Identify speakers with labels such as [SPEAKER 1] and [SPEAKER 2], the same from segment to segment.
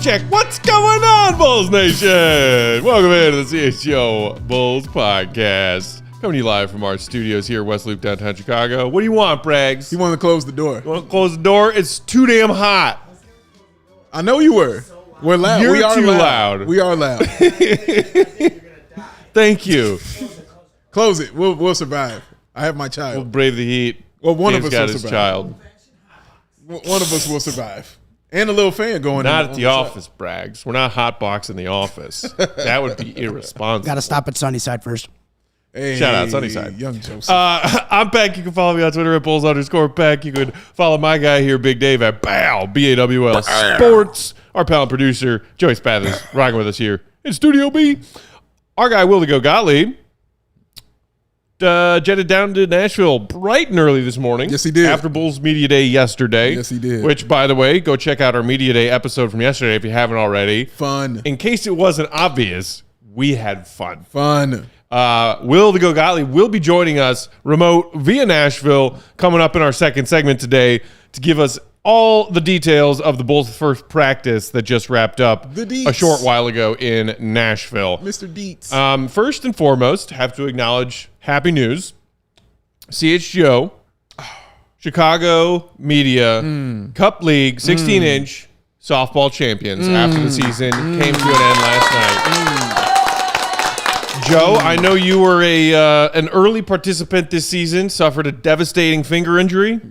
[SPEAKER 1] Check. What's going on, Bulls Nation? Welcome into the CHGO Bulls Podcast. Coming to you live from our studios here, West Loop, downtown Chicago. What do you want, Braggs?
[SPEAKER 2] He wanted to close the door.
[SPEAKER 1] You want to close the door? It's too damn hot.
[SPEAKER 2] I know you were. We're loud.
[SPEAKER 1] You're
[SPEAKER 2] we are
[SPEAKER 1] too
[SPEAKER 2] loud.
[SPEAKER 1] loud.
[SPEAKER 2] We are loud.
[SPEAKER 1] Thank you.
[SPEAKER 2] Close it. We'll survive. I have my child.
[SPEAKER 1] We'll brave the heat.
[SPEAKER 2] Well, one
[SPEAKER 1] Dave's
[SPEAKER 2] of us
[SPEAKER 1] got
[SPEAKER 2] will
[SPEAKER 1] his
[SPEAKER 2] survive.
[SPEAKER 1] child.
[SPEAKER 2] One of us will survive. And a little fan going
[SPEAKER 1] Not
[SPEAKER 2] in
[SPEAKER 1] at the office, Braggs. We're not hotboxing the office. That would be irresponsible.
[SPEAKER 3] Got to stop at Sunnyside first.
[SPEAKER 2] Hey,
[SPEAKER 1] Shout out, Sunnyside.
[SPEAKER 2] Young Joseph.
[SPEAKER 1] I'm Peck. You can follow me on Twitter at Bulls_Peck. You could follow my guy here, Big Dave, at BAWL Sports. Our pal and producer, Joey Spathers, rocking with us here in Studio B. Our guy, Will the Go Gottlieb, jetted down to Nashville bright and early this morning.
[SPEAKER 2] Yes, he did.
[SPEAKER 1] After Bulls Media Day yesterday.
[SPEAKER 2] Yes, he did.
[SPEAKER 1] Which, by the way, go check out our Media Day episode from yesterday if you haven't already.
[SPEAKER 2] Fun.
[SPEAKER 1] In case it wasn't obvious, we had fun.
[SPEAKER 2] Fun.
[SPEAKER 1] Will the Go Gottlieb will be joining us remote via Nashville coming up in our second segment today to give us all the details of the Bulls' first practice that just wrapped up
[SPEAKER 2] The
[SPEAKER 1] a short while ago in Nashville.
[SPEAKER 2] Mr. Dietz.
[SPEAKER 1] First and foremost, have to acknowledge happy news. CHGO, Chicago Media, Cup League, 16-inch softball champions after the season came to an end last night. Joe, I know you were an early participant this season, suffered a devastating finger injury.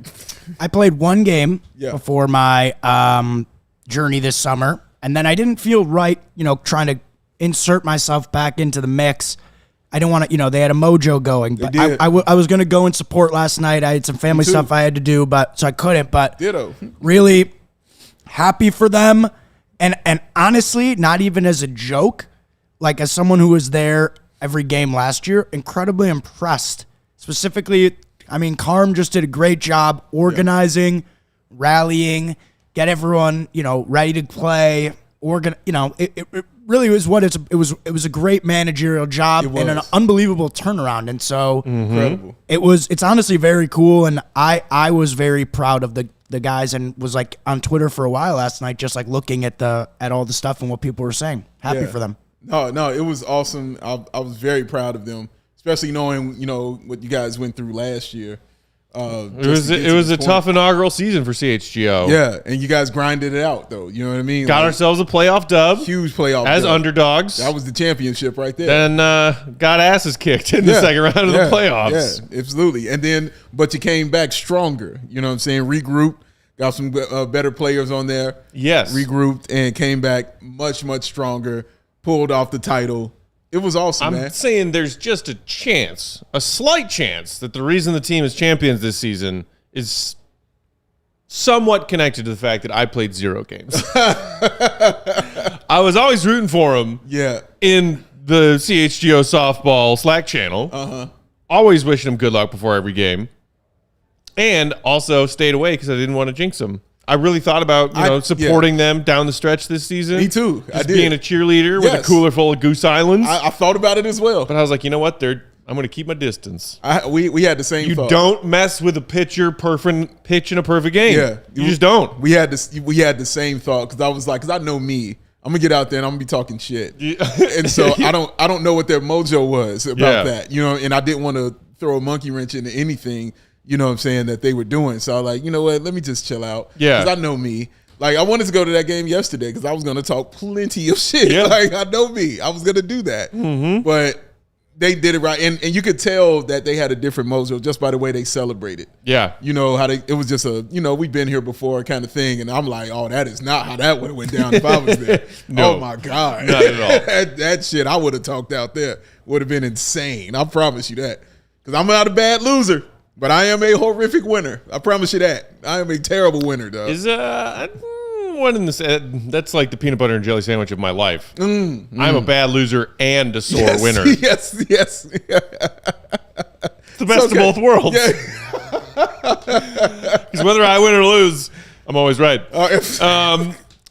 [SPEAKER 3] I played one game before my journey this summer, and then I didn't feel right, trying to insert myself back into the mix. I didn't want to, they had a mojo going. But I was going to go and support last night. I had some family stuff I had to do, so I couldn't. But
[SPEAKER 2] Ditto.
[SPEAKER 3] Really happy for them. And honestly, not even as a joke, like as someone who was there every game last year, incredibly impressed. Specifically, Carm just did a great job organizing, rallying, get everyone, ready to play. It really was it was a great managerial job and an unbelievable turnaround. And so
[SPEAKER 2] Incredible.
[SPEAKER 3] It's honestly very cool. And I was very proud of the guys and was like on Twitter for a while last night, just like looking at all the stuff and what people were saying. Happy for them.
[SPEAKER 2] No, it was awesome. I was very proud of them, especially knowing, what you guys went through last year.
[SPEAKER 1] It was a tough inaugural season for CHGO.
[SPEAKER 2] Yeah, and you guys grinded it out, though. You know what I mean?
[SPEAKER 1] Got ourselves a playoff dub.
[SPEAKER 2] Huge playoff
[SPEAKER 1] as
[SPEAKER 2] dub.
[SPEAKER 1] underdogs.
[SPEAKER 2] That was the championship right there.
[SPEAKER 1] Then got asses kicked in the second round of the playoffs.
[SPEAKER 2] Yeah, absolutely. And then, but you came back stronger. You know what I'm saying? Regrouped, got some better players on there.
[SPEAKER 1] Yes.
[SPEAKER 2] Regrouped and came back much, much stronger, pulled off the title. It was awesome, man.
[SPEAKER 1] I'm saying there's just a slight chance, that the reason the team is champions this season is somewhat connected to the fact that I played 0 games. I was always rooting for them in the CHGO softball Slack channel. Always wishing them good luck before every game. And also stayed away because I didn't want to jinx them. I really thought about supporting them down the stretch this season.
[SPEAKER 2] Me too.
[SPEAKER 1] Just being a cheerleader with a cooler full of Goose Islands.
[SPEAKER 2] I thought about it as well.
[SPEAKER 1] But I was like, you know what? I'm going to keep my distance.
[SPEAKER 2] We had the same thought.
[SPEAKER 1] You don't mess with a pitcher pitch in a perfect game.
[SPEAKER 2] Yeah.
[SPEAKER 1] You just don't.
[SPEAKER 2] We had the same thought because I was like, because I know me. I'm going to get out there and I'm going to be talking shit. And so I don't know what their mojo was about that. And I didn't want to throw a monkey wrench into anything. You know what I'm saying, that they were doing. So I was like, you know what, let me just chill out. Yeah. Because I know me. Like, I wanted to go to that game yesterday because I was going to talk plenty of shit. Yep. Like, I know me. I was going to do that. But They did it right, and you could tell that they had a different mojo just by the way they celebrated.
[SPEAKER 1] Yeah,
[SPEAKER 2] you know how it was just a we've been here before kind of thing, and I'm like, oh, that is not how that would have went down if I was there.
[SPEAKER 1] No,
[SPEAKER 2] oh my god,
[SPEAKER 1] not at all.
[SPEAKER 2] that shit I would have talked out there would have been insane. I promise you that, because I'm not a bad loser, but I am a horrific winner. I promise you that. I am a terrible winner, though.
[SPEAKER 1] Is one in the that's like the peanut butter and jelly sandwich of my life. I'm a bad loser and a sore winner.
[SPEAKER 2] Yes.
[SPEAKER 1] It's the best of both worlds. Because whether I win or lose, I'm always right.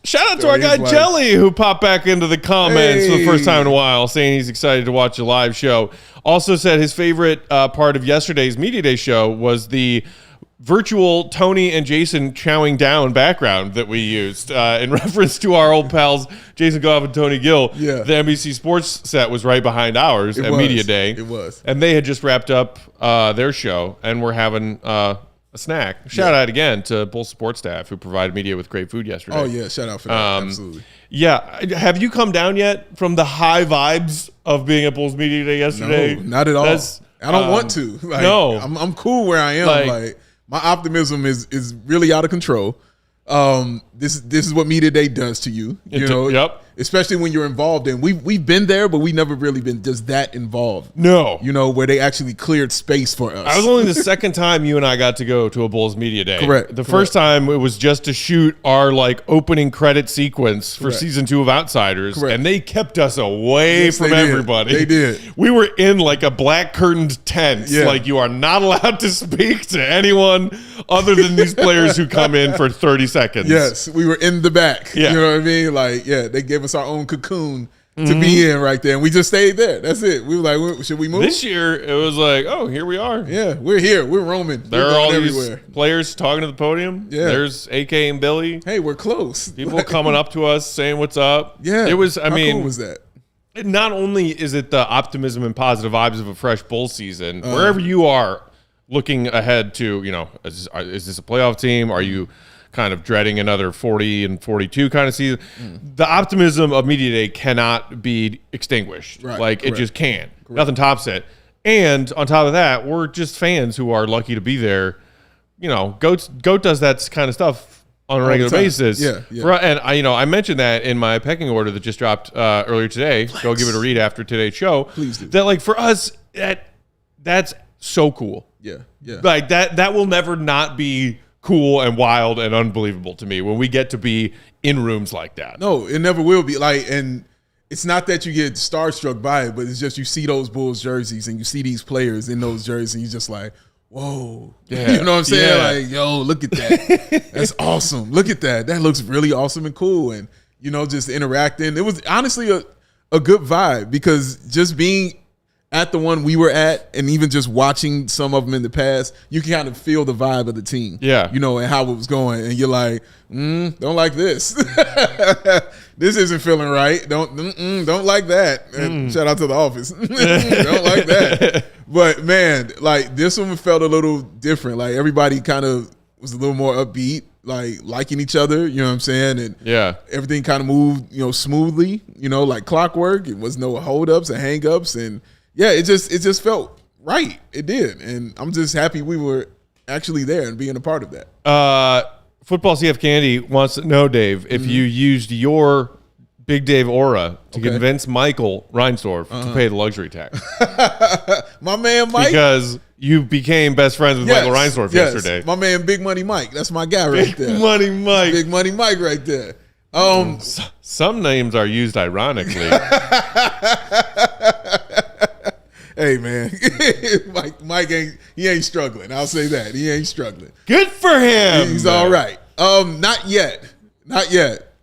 [SPEAKER 1] Shout out to our guy Jelly, who popped back into the comments for the first time in a while, saying he's excited to watch a live show. Also said his favorite part of yesterday's Media Day show was the virtual Tony and Jason chowing down background that we used in reference to our old pals Jason Goff and Tony Gill.
[SPEAKER 2] Yeah.
[SPEAKER 1] The NBC Sports set was right behind ours at Media Day.
[SPEAKER 2] It was.
[SPEAKER 1] And they had just wrapped up their show, and we're having a snack. Shout out again to Bulls support staff who provided media with great food yesterday.
[SPEAKER 2] Oh, yeah. Shout out for that. Absolutely.
[SPEAKER 1] Yeah. Have you come down yet from the high vibes of being at Bulls Media Day yesterday?
[SPEAKER 2] No, not at all. I don't want to. Like,
[SPEAKER 1] no.
[SPEAKER 2] I'm cool where I am. Like my optimism is really out of control. This is what Media Day does to you. You know,
[SPEAKER 1] yep.
[SPEAKER 2] Especially when you're involved in. We've been there, but we never really been just that involved.
[SPEAKER 1] No,
[SPEAKER 2] you know, where they actually cleared space for us.
[SPEAKER 1] I was only the second time you and I got to go to a Bulls Media Day.
[SPEAKER 2] Correct.
[SPEAKER 1] The first time it was just to shoot our opening credit sequence for season 2 of Outsiders, and they kept us away from everybody.
[SPEAKER 2] They did.
[SPEAKER 1] We were in a black curtained tent. Yeah. You are not allowed to speak to anyone other than these players who come in for 30 seconds.
[SPEAKER 2] Yes, we were in the back.
[SPEAKER 1] Yeah.
[SPEAKER 2] You know what I mean? They gave us our own cocoon to be in right there, and we just stayed there. That's it. We were like, should we move?
[SPEAKER 1] This year, it was like, oh, here we are.
[SPEAKER 2] Yeah, we're here. We're roaming.
[SPEAKER 1] There are all these players talking to the podium.
[SPEAKER 2] Yeah.
[SPEAKER 1] There's AK and Billy.
[SPEAKER 2] Hey, we're close.
[SPEAKER 1] People coming up to us saying what's up.
[SPEAKER 2] Yeah.
[SPEAKER 1] It was,
[SPEAKER 2] How cool was that?
[SPEAKER 1] Not only is it the optimism and positive vibes of a fresh Bull season, wherever you are looking ahead to, is this a playoff team? Are you kind of dreading another 40 and 42 kind of season? The optimism of Media Day cannot be extinguished.
[SPEAKER 2] Right,
[SPEAKER 1] it just can't. Nothing tops it. And on top of that, we're just fans who are lucky to be there. Goat does that kind of stuff on a regular basis.
[SPEAKER 2] Yeah.
[SPEAKER 1] And I mentioned that in my pecking order that just dropped earlier today. Flex. Go give it a read after today's show.
[SPEAKER 2] Please do.
[SPEAKER 1] That for us, that's so cool.
[SPEAKER 2] Yeah.
[SPEAKER 1] That will never not be cool and wild and unbelievable to me when we get to be in rooms like that.
[SPEAKER 2] No, it never will be. And it's not that you get starstruck by it, but it's just you see those Bulls jerseys and you see these players in those jerseys and you're just like, whoa.
[SPEAKER 1] Yeah.
[SPEAKER 2] You know what I'm saying?
[SPEAKER 1] Yeah.
[SPEAKER 2] Like, yo, look at that. That's awesome. Look at that. That looks really awesome and cool. And, just interacting. It was honestly a good vibe, because just being at the one we were at, and even just watching some of them in the past, you can kind of feel the vibe of the team.
[SPEAKER 1] Yeah.
[SPEAKER 2] And how it was going. And you're like, don't like this. This isn't feeling right. Don't like that. And shout out to The Office. Don't like that. But man, this one felt a little different. Everybody kind of was a little more upbeat, liking each other, you know what I'm saying? And everything kind of moved, smoothly, like clockwork. It was no holdups and hangups, and it just felt right. It did. And I'm just happy we were actually there and being a part of that.
[SPEAKER 1] Football CF Candy wants to know, Dave, if you used your Big Dave aura to convince Michael Reinsdorf to pay the luxury tax.
[SPEAKER 2] My man Mike.
[SPEAKER 1] Because you became best friends with Michael Reinsdorf yesterday.
[SPEAKER 2] My man Big Money Mike. That's my guy right there.
[SPEAKER 1] Big Money Mike.
[SPEAKER 2] Big Money Mike right there.
[SPEAKER 1] Some names are used ironically.
[SPEAKER 2] Hey man, Mike ain't struggling. I'll say that. He ain't struggling.
[SPEAKER 1] Good for him.
[SPEAKER 2] He's all right. Not yet.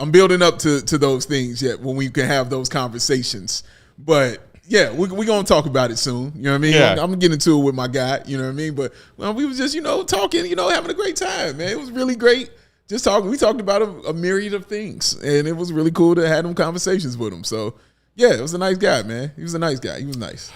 [SPEAKER 2] I'm building up to those things yet when we can have those conversations. But yeah, we're going to talk about it soon. You know what I mean?
[SPEAKER 1] Yeah.
[SPEAKER 2] I'm getting into it with my guy. You know what I mean? But we was just, talking, having a great time, man. It was really great. Just talking. We talked about a myriad of things, and it was really cool to have them conversations with him. So yeah, it was a nice guy, man. He was a nice guy. He was nice.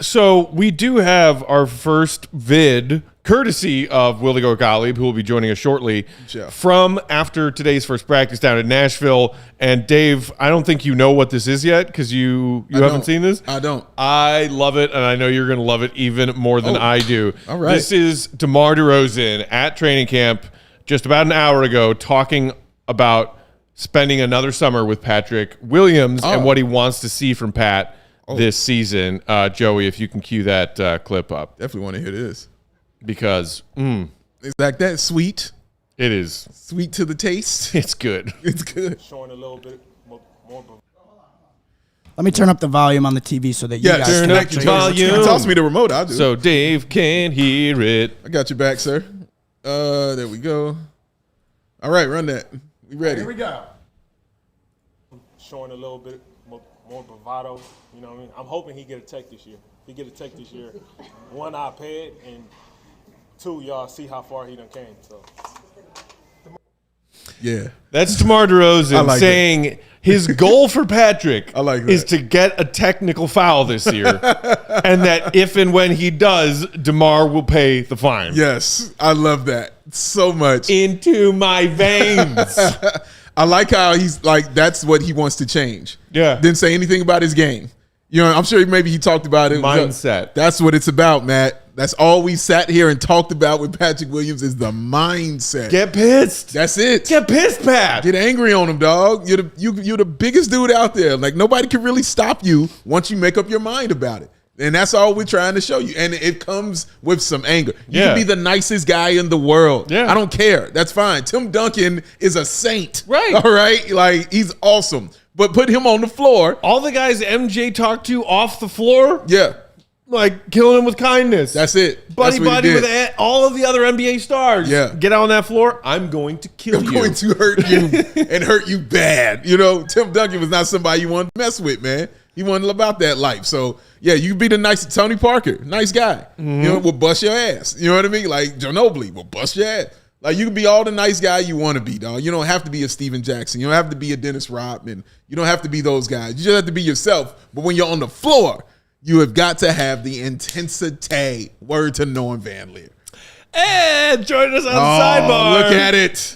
[SPEAKER 1] So we do have our first vid courtesy of Willie Gottlieb, who will be joining us shortly from after today's first practice down in Nashville. And Dave, I don't think you know what this is yet because you haven't seen this.
[SPEAKER 2] I don't.
[SPEAKER 1] I love it, and I know you're going to love it even more than I do.
[SPEAKER 2] All right.
[SPEAKER 1] This is DeMar DeRozan at training camp just about an hour ago talking about spending another summer with Patrick Williams and what he wants to see from Pat this season. Joey, if you can cue that clip up.
[SPEAKER 2] Definitely want to hear this.
[SPEAKER 1] Because
[SPEAKER 2] it's like that sweet.
[SPEAKER 1] It is.
[SPEAKER 2] Sweet to the taste.
[SPEAKER 1] It's good.
[SPEAKER 2] It's good.
[SPEAKER 4] Showing a little bit more.
[SPEAKER 3] Let me turn up the volume on the TV so that you guys
[SPEAKER 1] turn
[SPEAKER 3] can
[SPEAKER 1] up
[SPEAKER 3] actually
[SPEAKER 1] the volume.
[SPEAKER 2] Toss me the remote. I'll do
[SPEAKER 1] So Dave can hear it.
[SPEAKER 2] I got your back, sir. There we go. All right, run that. We ready.
[SPEAKER 3] Here we go.
[SPEAKER 4] Showing a little bit more bravado. You know what I mean? I'm hoping he get a tech this year. If he get a tech this year, 1, iPad, and 2, y'all see how far he done came. So.
[SPEAKER 2] Yeah.
[SPEAKER 1] That's DeMar DeRozan saying his goal for Patrick is to get a technical foul this year, and that if and when he does, DeMar will pay the fine.
[SPEAKER 2] Yes, I love that so much.
[SPEAKER 1] Into my veins.
[SPEAKER 2] I like how he's like, that's what he wants to change.
[SPEAKER 1] Yeah.
[SPEAKER 2] Didn't say anything about his game. You know, I'm sure maybe he talked about it.
[SPEAKER 1] Mindset.
[SPEAKER 2] That's what it's about, Matt. That's all we sat here and talked about with Patrick Williams is the mindset.
[SPEAKER 1] Get pissed.
[SPEAKER 2] That's it.
[SPEAKER 1] Get pissed, Pat.
[SPEAKER 2] Get angry on him, dog. You're the biggest dude out there. Like, nobody can really stop you once you make up your mind about it. And that's all we're trying to show you. And it comes with some anger. You can be the nicest guy in the world.
[SPEAKER 1] Yeah.
[SPEAKER 2] I don't care. That's fine. Tim Duncan is a saint.
[SPEAKER 1] Right.
[SPEAKER 2] All right? Like, he's awesome. But put him on the floor.
[SPEAKER 1] All the guys MJ talked to off the floor,
[SPEAKER 2] Yeah.
[SPEAKER 1] like killing him with kindness.
[SPEAKER 2] That's it.
[SPEAKER 1] Buddy
[SPEAKER 2] That's what he
[SPEAKER 1] with
[SPEAKER 2] did.
[SPEAKER 1] all of the other NBA stars.
[SPEAKER 2] Yeah.
[SPEAKER 1] Get out on that floor. I'm going to kill you.
[SPEAKER 2] I'm going to hurt you and hurt you bad. You know, Tim Duncan was not somebody you wanted to mess with, man. He wasn't about that life. So, yeah, you be the nice Tony Parker, nice guy. You know, will bust your ass. You know what I mean? Like Ginobili will bust your ass. Like, you can be all the nice guy you want to be, dog. You don't have to be a Steven Jackson. You don't have to be a Dennis Rodman. You don't have to be those guys. You just have to be yourself. But when you're on the floor, you have got to have the intensity. Word to Norm Van Leer.
[SPEAKER 1] And join us on the sidebar.
[SPEAKER 2] Look at it.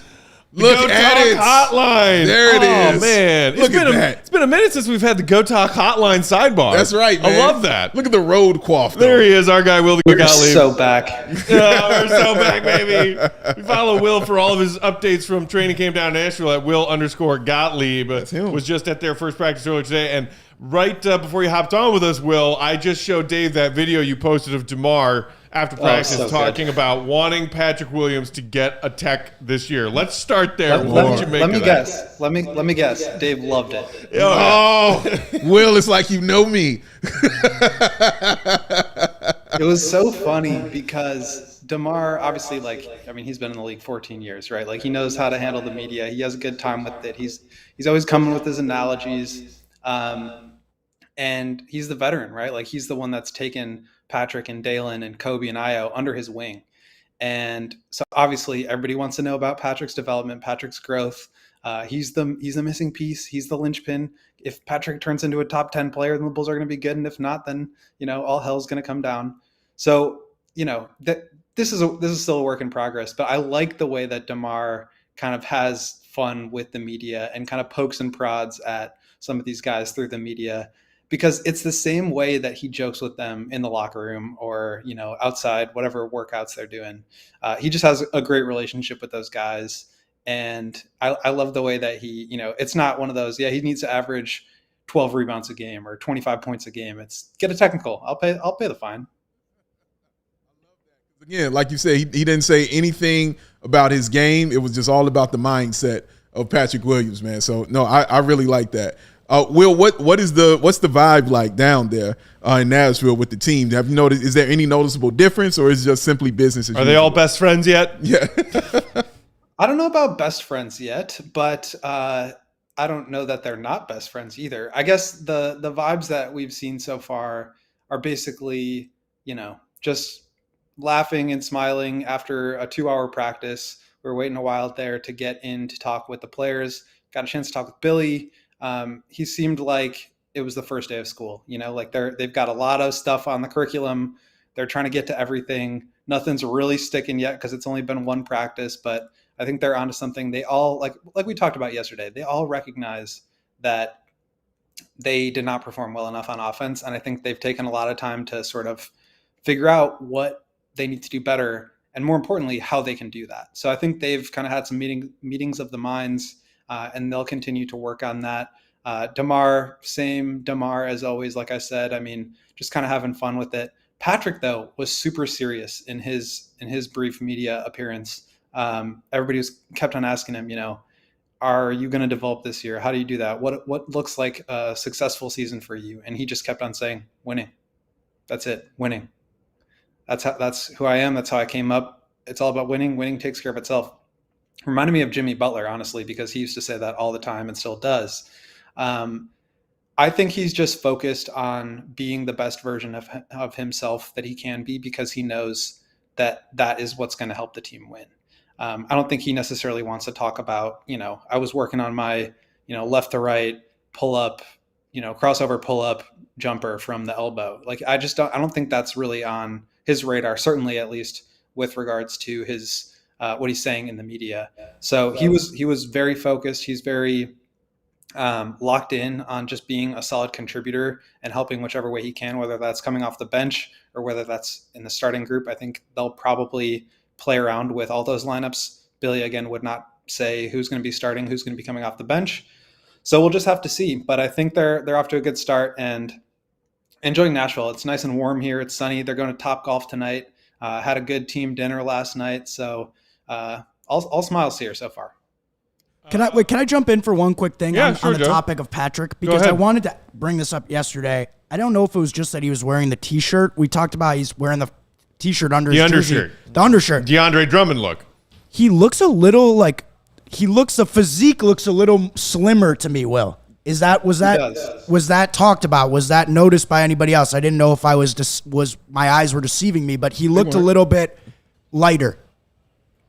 [SPEAKER 2] Look
[SPEAKER 1] Go
[SPEAKER 2] at
[SPEAKER 1] Talk
[SPEAKER 2] it.
[SPEAKER 1] Hotline.
[SPEAKER 2] There it is.
[SPEAKER 1] Oh, man.
[SPEAKER 2] Look at that.
[SPEAKER 1] It's been a minute since we've had the Go Talk Hotline sidebar.
[SPEAKER 2] That's right, man.
[SPEAKER 1] I love that.
[SPEAKER 2] Look at the road quaff.
[SPEAKER 1] There he is, our guy, Will
[SPEAKER 5] We're
[SPEAKER 1] Gottlieb.
[SPEAKER 5] so back.
[SPEAKER 1] We're so back, baby. We follow Will for all of his updates from training camp down in Nashville at Will_Gottlieb.
[SPEAKER 2] That's him.
[SPEAKER 1] Was just at their first practice earlier today. And right before you hopped on with us, Will, I just showed Dave that video you posted of DeMar after practice
[SPEAKER 5] so
[SPEAKER 1] talking about wanting Patrick Williams to get a tech this year. Let's start there. What did you make
[SPEAKER 5] Let me
[SPEAKER 1] of that?
[SPEAKER 5] guess. Let me guess. Dave loved it.
[SPEAKER 2] Oh, Will, it's like you know me.
[SPEAKER 5] It was so funny because DeMar, obviously, he's been in the league 14 years, right? Like, he knows how to handle the media. He has a good time with it. He's always coming with his analogies. And he's the veteran, right? Like, he's the one that's taken Patrick and Dalen and Kobe and Io under his wing. And so obviously everybody wants to know about Patrick's development, Patrick's growth. He's the missing piece. He's the linchpin. If Patrick turns into a top 10 player, then the Bulls are going to be good. And if not, then, all hell's going to come down. So, this is still a work in progress, but I like the way that DeMar kind of has fun with the media and kind of pokes and prods at some of these guys through the media, because it's the same way that he jokes with them in the locker room or, outside, whatever workouts they're doing. He just has a great relationship with those guys. And I love the way that he, it's not one of those, he needs to average 12 rebounds a game or 25 points a game. It's get a technical. I'll pay the fine.
[SPEAKER 2] Again, like you said, he didn't say anything about his game. It was just all about the mindset of Patrick Williams, man. So no, I really like that. Will, what's the vibe like down there in Nashville with the team? Have you noticed? Is there any noticeable difference, or is it just simply business as usual?
[SPEAKER 1] Are they all best friends yet?
[SPEAKER 2] Yeah.
[SPEAKER 5] I don't know about best friends yet, but I don't know that they're not best friends either. I guess the vibes that we've seen so far are basically, just laughing and smiling after a 2-hour practice. We were waiting a while there to get in to talk with the players. Got a chance to talk with Billy. He seemed like it was the first day of school, like they've got a lot of stuff on the curriculum. They're trying to get to everything. Nothing's really sticking yet because it's only been one practice, but I think they're onto something. They all, like we talked about yesterday, they all recognize that they did not perform well enough on offense. And I think they've taken a lot of time to sort of figure out what they need to do better, and more importantly, how they can do that. So I think they've kind of had some meetings of the minds, and they'll continue to work on that. DeMar, same DeMar as always. Like I said, I mean, just kind of having fun with it. Patrick, though, was super serious in his brief media appearance. Everybody kept on asking him, are you going to develop this year? How do you do that? What looks like a successful season for you? And he just kept on saying, winning. That's it, winning. That's who I am. That's how I came up. It's all about winning. Winning takes care of itself. Reminded me of Jimmy Butler, honestly, because he used to say that all the time and still does. I think he's just focused on being the best version of himself that he can be, because he knows that is what's going to help the team win. I don't think he necessarily wants to talk about, I was working on my, left to right pull up, crossover pull up jumper from the elbow. Like, I don't think that's really on his radar, certainly at least with regards to his, what he's saying in the media. So he was very focused. He's very locked in on just being a solid contributor and helping whichever way he can, whether that's coming off the bench or whether that's in the starting group. I think they'll probably play around with all those lineups. Billy, again, would not say who's going to be starting, who's going to be coming off the bench. So we'll just have to see. But I think they're off to a good start and enjoying Nashville. It's nice and warm here. It's sunny. They're going to Topgolf tonight. Had a good team dinner last night. So all smiles here so far.
[SPEAKER 3] Can I jump in for one quick thing on the topic of Patrick? Because I wanted to bring this up yesterday. I don't know if it was just that he was wearing the T-shirt. We talked about he's wearing the T-shirt under his jersey. The undershirt.
[SPEAKER 1] DeAndre Drummond look.
[SPEAKER 3] He looks a little the physique looks a little slimmer to me, Will. Was that talked about? Was that noticed by anybody else? I didn't know if was my eyes were deceiving me, but he looked a little bit lighter.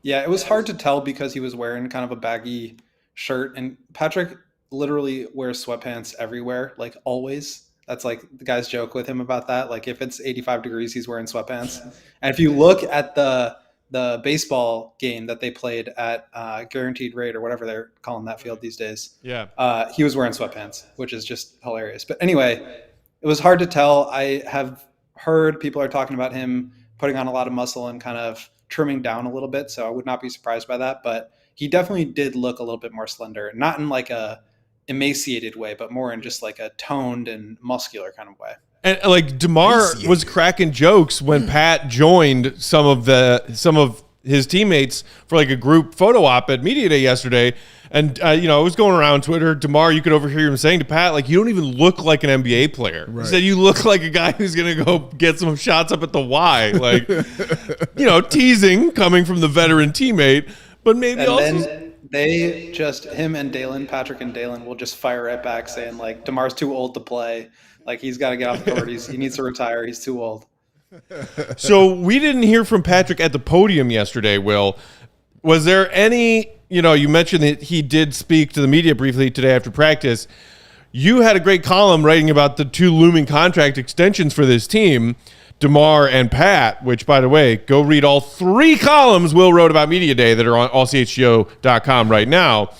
[SPEAKER 5] Yeah, it was hard to tell because he was wearing kind of a baggy shirt, and Patrick literally wears sweatpants everywhere, like always. That's like the guys joke with him about that. Like if it's 85 degrees, he's wearing sweatpants. And if you look at the baseball game that they played at Guaranteed Rate or whatever they're calling that field these days, he was wearing sweatpants, which is just hilarious. But anyway, it was hard to tell. I have heard people are talking about him putting on a lot of muscle and kind of trimming down a little bit, so I would not be surprised by that. But he definitely did look a little bit more slender, not in like a emaciated way, but more in just like a toned and muscular kind of way.
[SPEAKER 1] And like DeMar was cracking jokes when Pat joined some of his teammates for like a group photo op at Media Day yesterday. And, I was going around Twitter. DeMar, you could overhear him saying to Pat, like, you don't even look like an NBA player. Right. He said, you look like a guy who's going to go get some shots up at the Y. Like, teasing coming from the veteran teammate. But maybe and also...
[SPEAKER 5] Then they just, him and Dalen, Patrick and Dalen, will just fire right back saying, like, DeMar's too old to play. Like, he's got to get off the court. He needs to retire. He's too old.
[SPEAKER 1] So we didn't hear from Patrick at the podium yesterday, Will. Was there any... you mentioned that he did speak to the media briefly today after practice. You had a great column writing about the two looming contract extensions for this team, DeMar and Pat, which, by the way, go read all 3 columns Will wrote about Media Day that are on allchgo.com right now.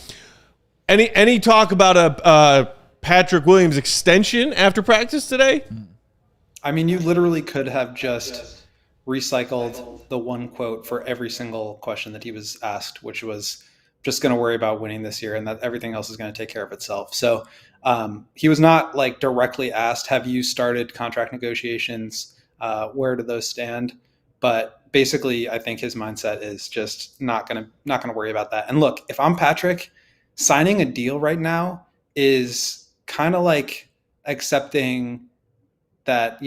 [SPEAKER 1] Any talk about a Patrick Williams extension after practice today?
[SPEAKER 5] I mean, you literally could have just recycled the one quote for every single question that he was asked, which was just going to worry about winning this year and that everything else is going to take care of itself. So he was not like directly asked, have you started contract negotiations? Where do those stand? But basically, I think his mindset is just not going to worry about that. And look, if I'm Patrick, signing a deal right now is kind of like accepting that,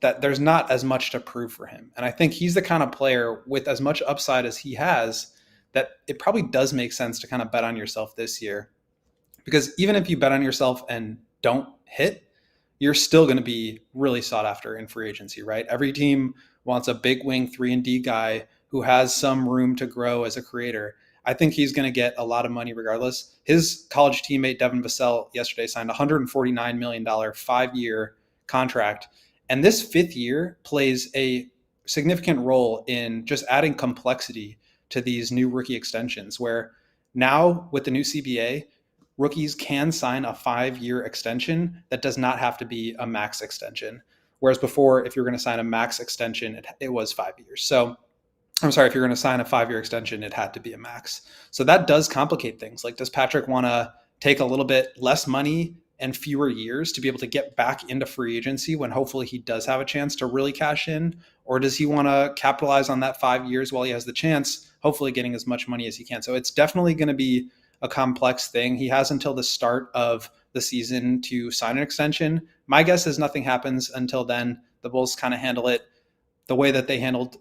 [SPEAKER 5] that there's not as much to prove for him. And I think he's the kind of player with as much upside as he has that it probably does make sense to kind of bet on yourself this year. Because even if you bet on yourself and don't hit, you're still going to be really sought after in free agency, right? Every team wants a big wing 3-and-D guy who has some room to grow as a creator. I think he's going to get a lot of money regardless. His college teammate, Devin Vassell, yesterday signed a $149 million 5-year contract. And this 5th year plays a significant role in just adding complexity to these new rookie extensions, where now with the new CBA, rookies can sign a 5-year extension that does not have to be a max extension. Whereas before, if you're going to sign a max extension, it was 5 years. So I'm sorry, if you're going to sign a 5-year extension, it had to be a max. So that does complicate things. Like, does Patrick want to take a little bit less money and fewer years to be able to get back into free agency when hopefully he does have a chance to really cash in? Or does he want to capitalize on that 5 years while he has the chance, hopefully getting as much money as he can? So it's definitely going to be a complex thing. He has until the start of the season to sign an extension. My guess is nothing happens until then. The Bulls kind of handle it the way that they handled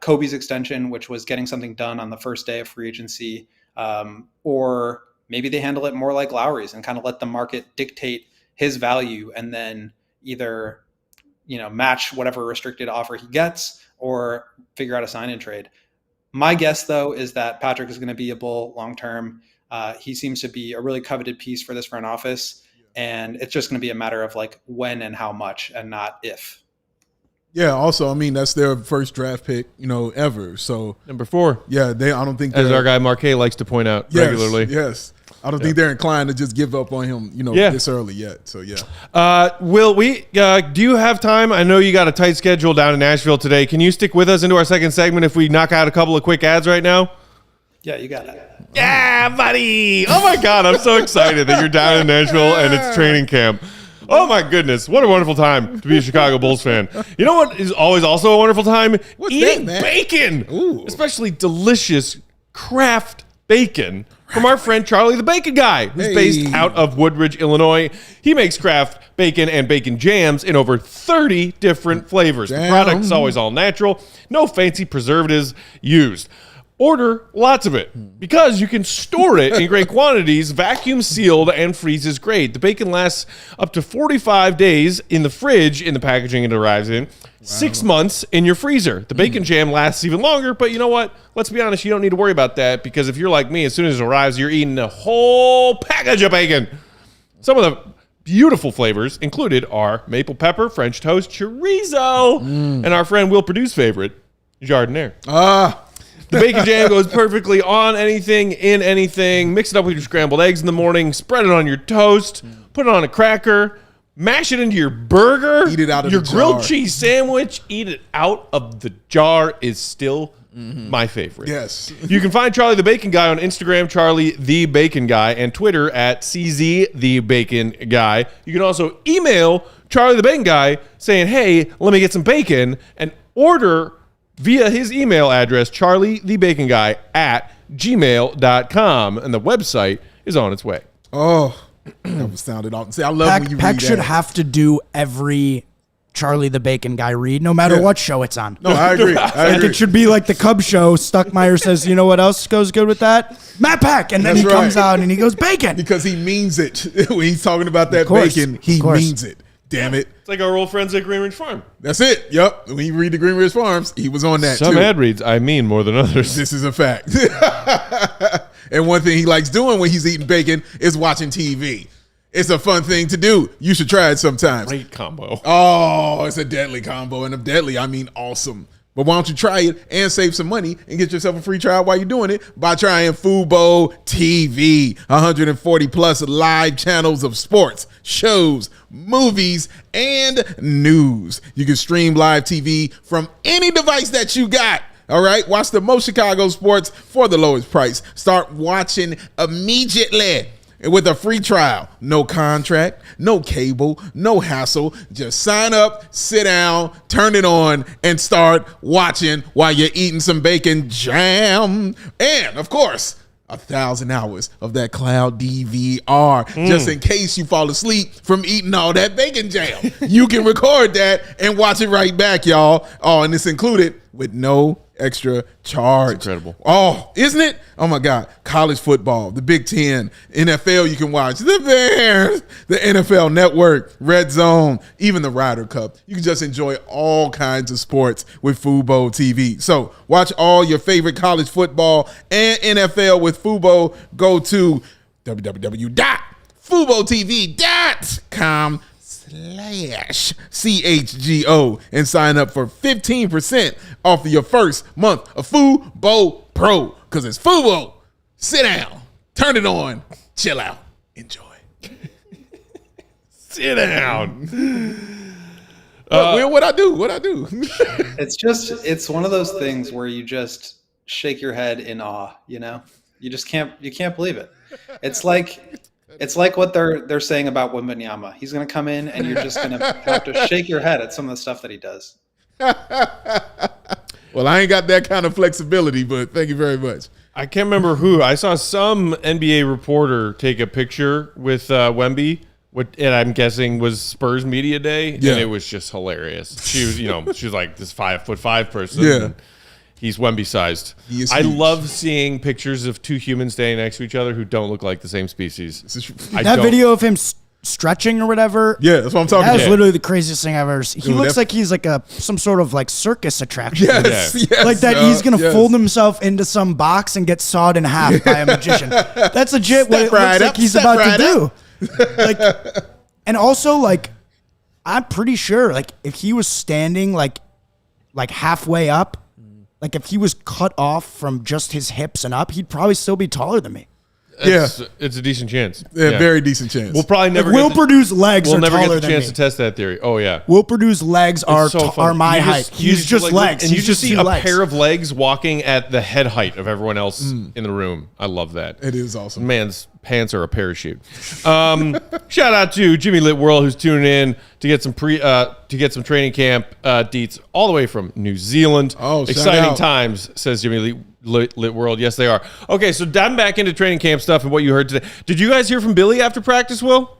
[SPEAKER 5] Kobe's extension, which was getting something done on the first day of free agency, or maybe they handle it more like Lowry's and kind of let the market dictate his value and then either, match whatever restricted offer he gets or figure out a sign and trade. My guess, though, is that Patrick is going to be a Bull long-term. He seems to be a really coveted piece for this front office, and it's just going to be a matter of like when and how much and not if.
[SPEAKER 2] Yeah, also, I mean, that's their first draft pick, ever. So
[SPEAKER 1] Number 4.
[SPEAKER 2] yeah, I don't think
[SPEAKER 1] As our guy Marquet likes to point out regularly.
[SPEAKER 2] Yes. I don't think they're inclined to just give up on him, this early yet. So yeah.
[SPEAKER 1] Will we? Do you have time? I know you got a tight schedule down in Nashville today. Can you stick with us into our second segment if we knock out a couple of quick ads right now?
[SPEAKER 5] Yeah, you got it.
[SPEAKER 1] Yeah, buddy. Oh my God, I'm so excited that you're down in Nashville and it's training camp. Oh my goodness, what a wonderful time to be a Chicago Bulls fan. You know what is always also a wonderful time? Eating bacon.
[SPEAKER 2] Ooh.
[SPEAKER 1] Especially delicious craft bacon from our friend Charlie the Bacon Guy, who's based out of Woodridge, Illinois. He makes craft bacon and bacon jams in over 30 different flavors. The product is always all natural, no fancy preservatives used. Order lots of it because you can store it in great quantities, vacuum sealed, and freezes great. The bacon lasts up to 45 days in the fridge in the packaging it arrives in, 6 months in your freezer. The bacon jam lasts even longer, but you know what? Let's be honest, you don't need to worry about that because if you're like me, as soon as it arrives, you're eating a whole package of bacon. Some of the beautiful flavors included are maple pepper, French toast, chorizo, and our friend Will Purdue's favorite, Jardiniere. The bacon jam goes perfectly on anything, in anything. Mix it up with your scrambled eggs in the morning. Spread it on your toast. Put it on a cracker. Mash it into your burger.
[SPEAKER 2] Eat it out of
[SPEAKER 1] your
[SPEAKER 2] the
[SPEAKER 1] grilled
[SPEAKER 2] jar.
[SPEAKER 1] cheese sandwich. Eat it out of the jar is still my favorite.
[SPEAKER 2] Yes.
[SPEAKER 1] You can find Charlie the Bacon Guy on Instagram, Charlie the Bacon Guy, and Twitter at CZ the Bacon Guy. You can also email Charlie the Bacon Guy saying, hey, let me get some bacon, and order via his email address, charliethebaconguy at gmail.com. And the website is on its way.
[SPEAKER 2] Oh, that was sounded awesome. See, I love when you
[SPEAKER 3] Peck
[SPEAKER 2] read
[SPEAKER 3] should
[SPEAKER 2] that.
[SPEAKER 3] have to do every Charlie the Bacon Guy read, no matter what show it's on.
[SPEAKER 2] No, I agree.
[SPEAKER 3] Like it should be like the Cubs show. Stuckmeyer says, you know what else goes good with that? Matt Peck. And then
[SPEAKER 2] That's
[SPEAKER 3] he comes
[SPEAKER 2] right.
[SPEAKER 3] out and he goes, bacon.
[SPEAKER 2] Because he means it. When he's talking about that
[SPEAKER 3] course,
[SPEAKER 2] bacon,
[SPEAKER 3] of
[SPEAKER 2] he
[SPEAKER 3] course.
[SPEAKER 2] means it. Damn it.
[SPEAKER 1] It's like our old friends at Green Ridge Farm.
[SPEAKER 2] That's it. Yep. When you read the Green Ridge Farms, he was on that
[SPEAKER 1] Some
[SPEAKER 2] too.
[SPEAKER 1] ad reads, I mean more than others.
[SPEAKER 2] This is a fact. And one thing he likes doing when he's eating bacon is watching TV. It's a fun thing to do. You should try it sometimes.
[SPEAKER 1] Great combo.
[SPEAKER 2] Oh, it's a deadly combo. And of deadly, I mean awesome. But why don't you try it and save some money and get yourself a free trial while you're doing it by trying Fubo TV. 140 plus live channels of sports, shows, movies, and news. You can stream live TV from any device that you got. All right, watch the most Chicago sports for the lowest price. Start watching immediately with a free trial. No contract, no cable, no hassle. Just sign up, sit down, turn it on, and start watching while you're eating some bacon jam. And, of course, 1,000 hours of that cloud DVR just in case you fall asleep from eating all that bacon jam. You can record that and watch it right back, y'all. Oh, and it's included with no extra charge.
[SPEAKER 1] That's incredible.
[SPEAKER 2] Oh, isn't it? Oh my God. College football, the Big Ten, NFL you can watch, the Bears, the NFL Network, Red Zone, even the Ryder Cup. You can just enjoy all kinds of sports with Fubo TV. So watch all your favorite college football and NFL with Fubo. Go to www.FuboTV.com/. CHGO and sign up for 15% off of your first month of Fubo Pro. Because it's Fubo. Sit down, turn it on, chill out, enjoy.
[SPEAKER 1] Sit down.
[SPEAKER 2] What I do?
[SPEAKER 5] It's one of those things where you just shake your head in awe, you know? You can't believe it. It's like what they're saying about Wembanyama. He's going to come in and you're just going to have to shake your head at some of the stuff that he does.
[SPEAKER 2] Well, I ain't got that kind of flexibility, but thank you very much.
[SPEAKER 1] I can't remember who. I saw some NBA reporter take a picture with Wemby, and I'm guessing was Spurs Media Day, and it was just hilarious. She was, she was like this 5'5" person.
[SPEAKER 2] Yeah.
[SPEAKER 1] He's Wemby sized. I love seeing pictures of two humans standing next to each other who don't look like the same species.
[SPEAKER 3] That video of him stretching or whatever.
[SPEAKER 2] Yeah, that's what I'm talking about.
[SPEAKER 3] That is literally the craziest thing I've ever seen. He looks like he's like some sort of like circus attraction.
[SPEAKER 2] Yes.
[SPEAKER 3] Like that he's going to fold himself into some box and get sawed in half by a magician. That's legit what it looks like he's about to do. Like, and also like, I'm pretty sure like if he was standing like halfway up, like if he was cut off from just his hips and up, he'd probably still be taller than me.
[SPEAKER 1] It's a decent chance.
[SPEAKER 2] Yeah, very decent chance.
[SPEAKER 1] We'll probably never.
[SPEAKER 3] Will Purdue's legs are taller than me.
[SPEAKER 1] We'll never get the chance to test that theory. Oh yeah.
[SPEAKER 3] Will Purdue's legs are my height. He's just legs.
[SPEAKER 1] And you just see a pair of legs walking at the head height of everyone else in the room. I love that.
[SPEAKER 2] It is awesome.
[SPEAKER 1] Man's pants are a parachute. Shout out to Jimmy Lit World who's tuning in to get some training camp deets all the way from New Zealand.
[SPEAKER 2] Oh,
[SPEAKER 1] exciting times, says Jimmy Lit World. Yes, they are. Okay, so diving back into training camp stuff and what you heard today. Did you guys hear from Billy after practice, Will?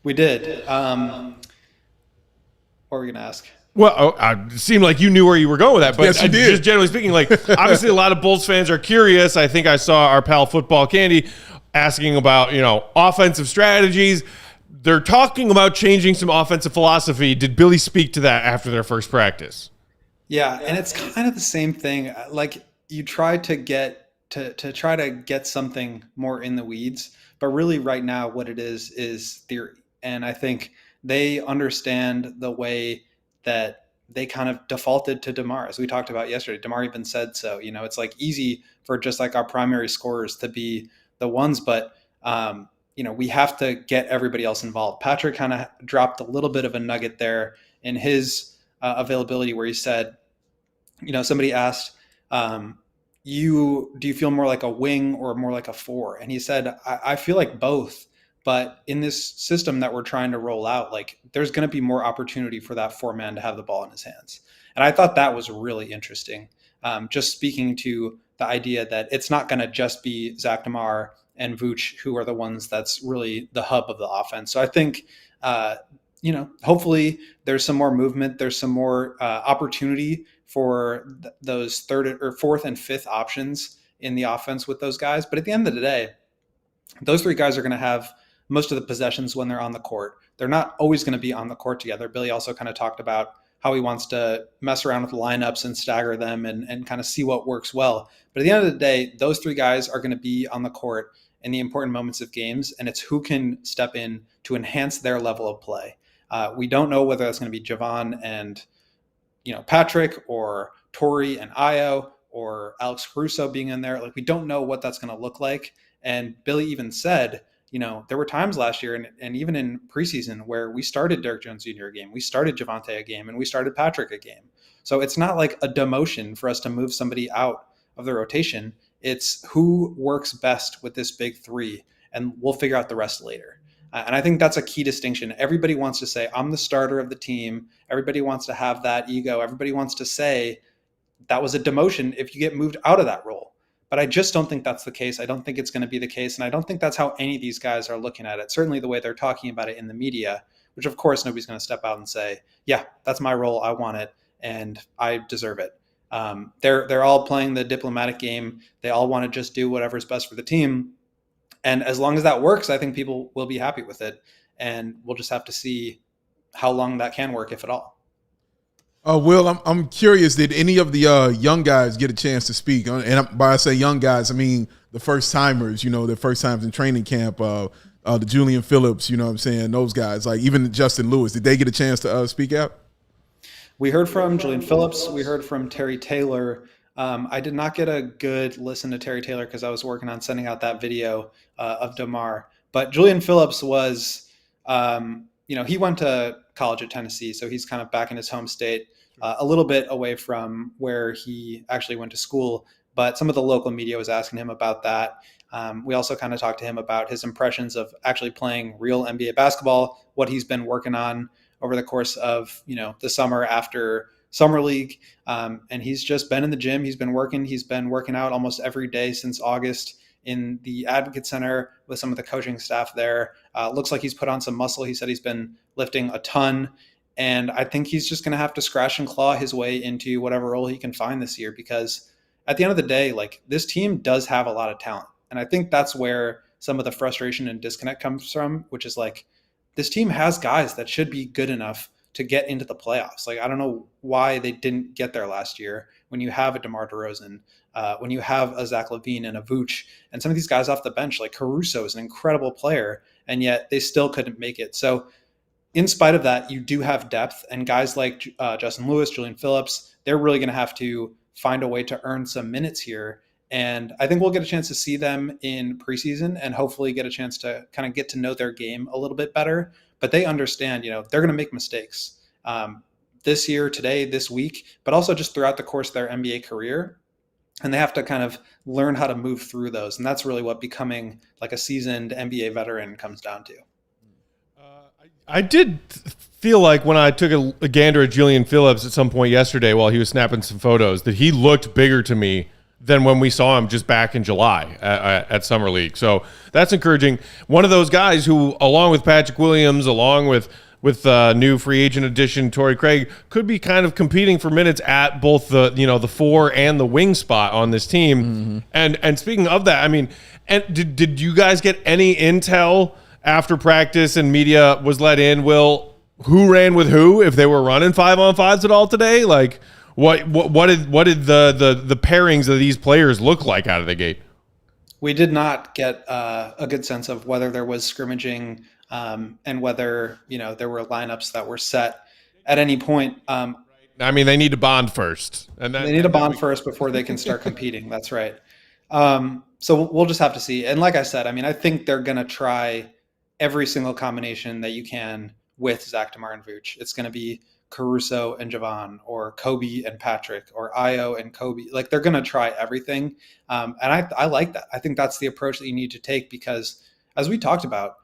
[SPEAKER 5] We did. What were we going to ask?
[SPEAKER 1] Well, it seemed like you knew where you were going with that, but
[SPEAKER 2] yes, you did.
[SPEAKER 1] Just generally speaking, like obviously a lot of Bulls fans are curious. I think I saw our pal Football Candy asking about, offensive strategies. They're talking about changing some offensive philosophy. Did Billy speak to that after their first practice?
[SPEAKER 5] Yeah, and it's kind of the same thing. Like you try to get try to get something more in the weeds, but really right now what it is theory. And I think they understand the way that they kind of defaulted to DeMar, as we talked about yesterday. DeMar even said so. It's like easy for just like our primary scorers to be the ones, but we have to get everybody else involved. Patrick kind of dropped a little bit of a nugget there in his availability where he said, somebody asked, do you feel more like a wing or more like a four? And he said, I feel like both, but in this system that we're trying to roll out, like there's going to be more opportunity for that four man to have the ball in his hands. And I thought that was really interesting. Just speaking to the idea that it's not going to just be Zach DeMar and Vooch who are the ones that's really the hub of the offense. So I think, hopefully there's some more movement. There's some more opportunity for those third or fourth and fifth options in the offense with those guys. But at the end of the day, those three guys are going to have most of the possessions when they're on the court. They're not always going to be on the court together. Billy also kind of talked about how he wants to mess around with lineups and stagger them and kind of see what works well. But at the end of the day, those three guys are going to be on the court in the important moments of games, and it's who can step in to enhance their level of play. We don't know whether that's going to be Javon and Patrick or Torrey and Ayo or Alex Caruso being in there. Like we don't know what that's going to look like. And Billy even said, there were times last year and even in preseason where we started Derek Jones Jr. a game, we started Javonte a game, and we started Patrick a game. So it's not like a demotion for us to move somebody out of the rotation. It's who works best with this big three, and we'll figure out the rest later. And I think that's a key distinction. Everybody wants to say, I'm the starter of the team. Everybody wants to have that ego. Everybody wants to say that was a demotion if you get moved out of that role. But I just don't think that's the case. I don't think it's going to be the case. And I don't think that's how any of these guys are looking at it. Certainly the way they're talking about it in the media, which of course nobody's going to step out and say, yeah, that's my role. I want it and I deserve it. They're all playing the diplomatic game. They all want to just do whatever's best for the team. And as long as that works, I think people will be happy with it. And we'll just have to see how long that can work, if at all.
[SPEAKER 2] Will, I'm curious, did any of the young guys get a chance to speak? And by I say young guys, I mean the first timers, their first times in training camp. the Julian Phillips, you know what I'm saying, those guys, like even Justin Lewis, did they get a chance to speak out?
[SPEAKER 5] We heard from Julian Phillips. We heard from Terry Taylor. I did not get a good listen to Terry Taylor because I was working on sending out that video of DeMar. But Julian Phillips was, he went to college at Tennessee, so he's kind of back in his home state, a little bit away from where he actually went to school. But some of the local media was asking him about that. We also kind of talked to him about his impressions of actually playing real NBA basketball, what he's been working on over the course of, the summer after summer league. And he's just been in the gym. He's been working out almost every day since August in the Advocate Center with some of the coaching staff there. Looks like he's put on some muscle. He said he's been lifting a ton. And I think he's just going to have to scratch and claw his way into whatever role he can find this year, because at the end of the day, like, this team does have a lot of talent. And I think that's where some of the frustration and disconnect comes from, which is like, this team has guys that should be good enough to get into the playoffs. Like, I don't know why they didn't get there last year when you have a DeMar DeRozan, when you have a Zach LaVine and a Vooch, and some of these guys off the bench, like Caruso is an incredible player, and yet they still couldn't make it. So in spite of that, you do have depth, and guys like Justin Lewis, Julian Phillips, they're really going to have to find a way to earn some minutes here. And I think we'll get a chance to see them in preseason and hopefully get a chance to kind of get to know their game a little bit better. But they understand, they're going to make mistakes this year, today, this week, but also just throughout the course of their NBA career. And they have to kind of learn how to move through those. And that's really what becoming like a seasoned NBA veteran comes down to.
[SPEAKER 1] I did feel like when I took a gander at Julian Phillips at some point yesterday while he was snapping some photos that he looked bigger to me than when we saw him just back in July at Summer League. So that's encouraging. One of those guys who, along with Patrick Williams, along with new free agent addition Torrey Craig, could be kind of competing for minutes at both the 4 and the wing spot on this team. Mm-hmm. And speaking of that, I mean, and did you guys get any intel after practice and media was let in? Will, who ran with who, if they were running 5-on-5s at all today? Like, What did the pairings of these players look like out of the gate?
[SPEAKER 5] We did not get a good sense of whether there was scrimmaging and whether there were lineups that were set at any point.
[SPEAKER 1] I mean, they need to bond first, and
[SPEAKER 5] they need to bond first before they can start competing. That's right. So we'll just have to see. And like I said, I mean, I think they're going to try every single combination that you can with Zach, DeMar, and Vooch. It's going to be Caruso and Javon, or Kobe and Patrick, or Io and Kobe. Like, they're going to try everything. And I like that. I think that's the approach that you need to take, because as we talked about,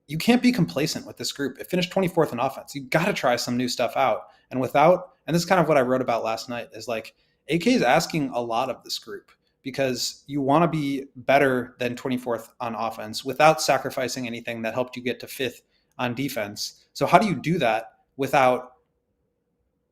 [SPEAKER 5] you can't be complacent with this group. It finished 24th in offense. You got to try some new stuff out. And this is kind of what I wrote about last night, is like, AK is asking a lot of this group, because you want to be better than 24th on offense without sacrificing anything that helped you get to 5th on defense. So how do you do that without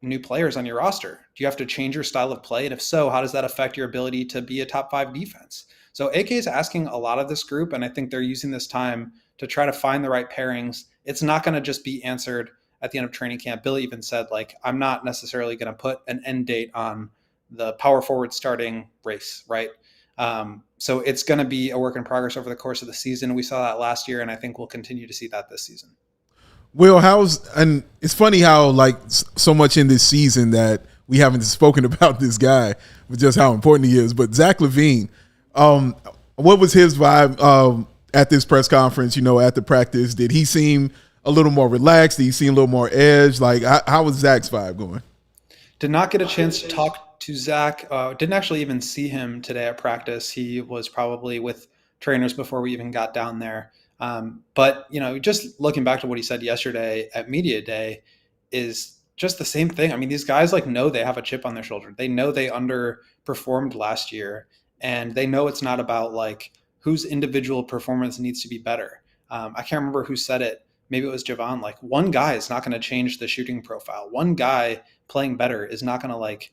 [SPEAKER 5] new players on your roster? Do you have to change your style of play? And if so, how does that affect your ability to be a top 5 defense? So AK is asking a lot of this group, and I think they're using this time to try to find the right pairings. It's not going to just be answered at the end of training camp. Billy even said, like, I'm not necessarily going to put an end date on the power forward starting race, right? So it's going to be a work in progress over the course of the season. We saw that last year, and I think we'll continue to see that this season.
[SPEAKER 2] Will, and it's funny how, like, so much in this season that we haven't spoken about this guy, but just how important he is. But Zach LaVine, what was his vibe at this press conference, at the practice? Did he seem a little more relaxed? Did he seem a little more edge? Like, how was Zach's vibe going? Did
[SPEAKER 5] not get a chance to talk to Zach. Didn't actually even see him today at practice. He was probably with trainers before we even got down there. But, just looking back to what he said yesterday at Media Day is just the same thing. I mean, these guys know they have a chip on their shoulder. They know they underperformed last year, and they know it's not about whose individual performance needs to be better. I can't remember who said it. Maybe it was Javon. One guy is not going to change the shooting profile. One guy playing better is not going to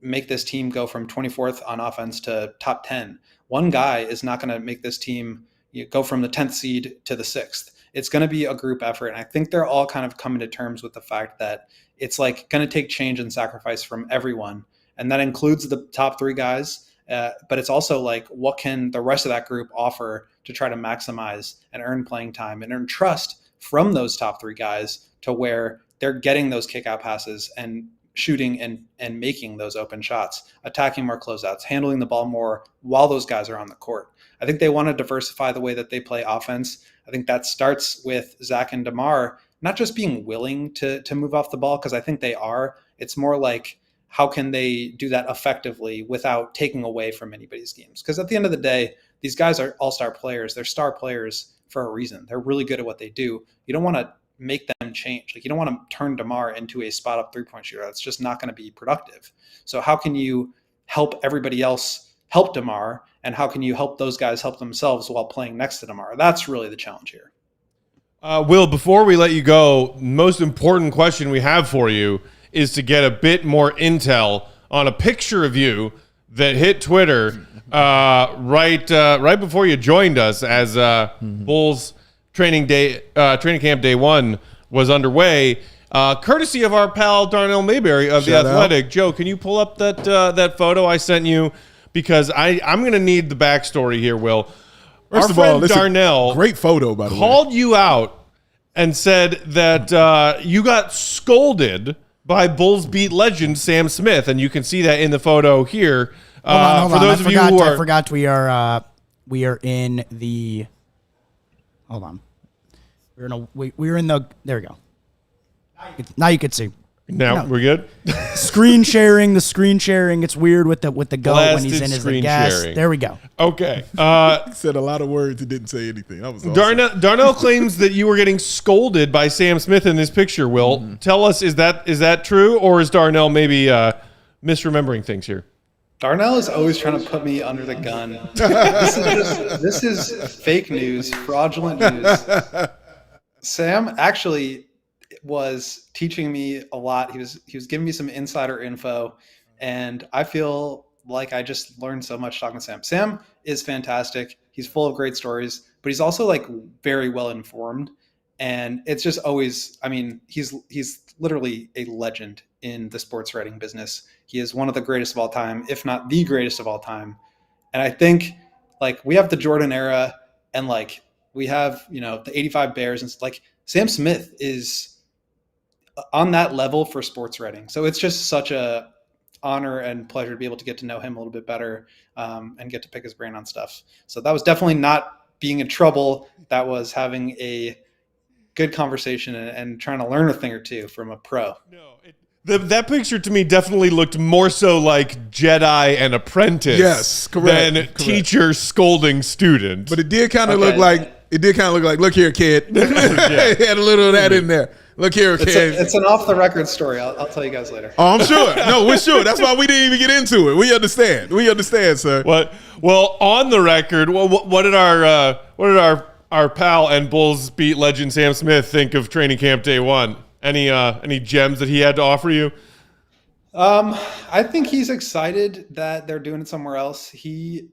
[SPEAKER 5] make this team go from 24th on offense to top 10. One guy is not going to make this team go from the 10th seed to the 6th. It's going to be a group effort. And I think they're all kind of coming to terms with the fact that it's going to take change and sacrifice from everyone. And that includes the top 3 guys. But it's also like, what can the rest of that group offer to try to maximize and earn playing time and earn trust from those top 3 guys to where they're getting those kick out passes and shooting and making those open shots, attacking more closeouts, handling the ball more while those guys are on the court. I think they want to diversify the way that they play offense. I think that starts with Zach and DeMar not just being willing to move off the ball, because I think they are. It's more like, how can they do that effectively without taking away from anybody's games? Because at the end of the day, these guys are all-star players. They're star players for a reason. They're really good at what they do. You don't want to make them change. Like, you don't want to turn DeMar into a spot-up three-point shooter. That's just not going to be productive. So how can you help everybody else help DeMar, and how can you help those guys help themselves while playing next to DeMar? That's really the challenge here.
[SPEAKER 1] Will, before we let you go, most important question we have for you is to get a bit more intel on a picture of you that hit Twitter right before you joined us as Bulls training camp day 1 was underway. Courtesy of our pal Darnell Mayberry of The Athletic. Joe, can you pull up that photo I sent you? Because I'm going to need the backstory here, Will.
[SPEAKER 2] First of all, Darnell, great photo, by the way,
[SPEAKER 1] called you out and said that you got scolded by Bulls beat legend Sam Smith, and you can see that in the photo here.
[SPEAKER 3] Hold on. I forgot we are in the. Hold on. We're in the. There we go. Now you can see.
[SPEAKER 1] Now we're good.
[SPEAKER 3] Screen sharing. It's weird with the go when he's in as a guest.
[SPEAKER 1] Sharing.
[SPEAKER 3] There we go.
[SPEAKER 1] Okay.
[SPEAKER 2] He said a lot of words and didn't say anything. That was awesome.
[SPEAKER 1] Darnell claims that you were getting scolded by Sam Smith in this picture. Will, tell us, is that true, or is Darnell maybe misremembering things here?
[SPEAKER 5] Darnell is always trying to put me under the gun. This is fake news, fraudulent news. Sam actually was teaching me a lot. He was giving me some insider info, and I feel like I just learned so much talking to Sam. Sam is fantastic. He's full of great stories, but he's also like very well informed. And it's just always, I mean, he's literally a legend in the sports writing business. He is one of the greatest of all time, if not the greatest of all time. And I think like we have the Jordan era, and like we have, the 85 Bears, and like Sam Smith is on that level for sports writing. So it's just such a honor and pleasure to be able to get to know him a little bit better, and get to pick his brain on stuff. So that was definitely not being in trouble. That was having a good conversation and trying to learn a thing or two from a pro.
[SPEAKER 1] No, that picture to me definitely looked more so like Jedi and apprentice,
[SPEAKER 2] yes, correct,
[SPEAKER 1] than teacher scolding student.
[SPEAKER 2] But it did kind of look like look here, kid. It had a little of that in there. Look here, kid.
[SPEAKER 5] It's an off the record story. I'll tell you guys later.
[SPEAKER 2] Oh, I'm sure. No, we're sure. That's why we didn't even get into it. We understand, sir.
[SPEAKER 1] What? Well, on the record, what did our pal and Bulls beat legend Sam Smith think of training camp day 1? Any gems that he had to offer you?
[SPEAKER 5] I think he's excited that they're doing it somewhere else. We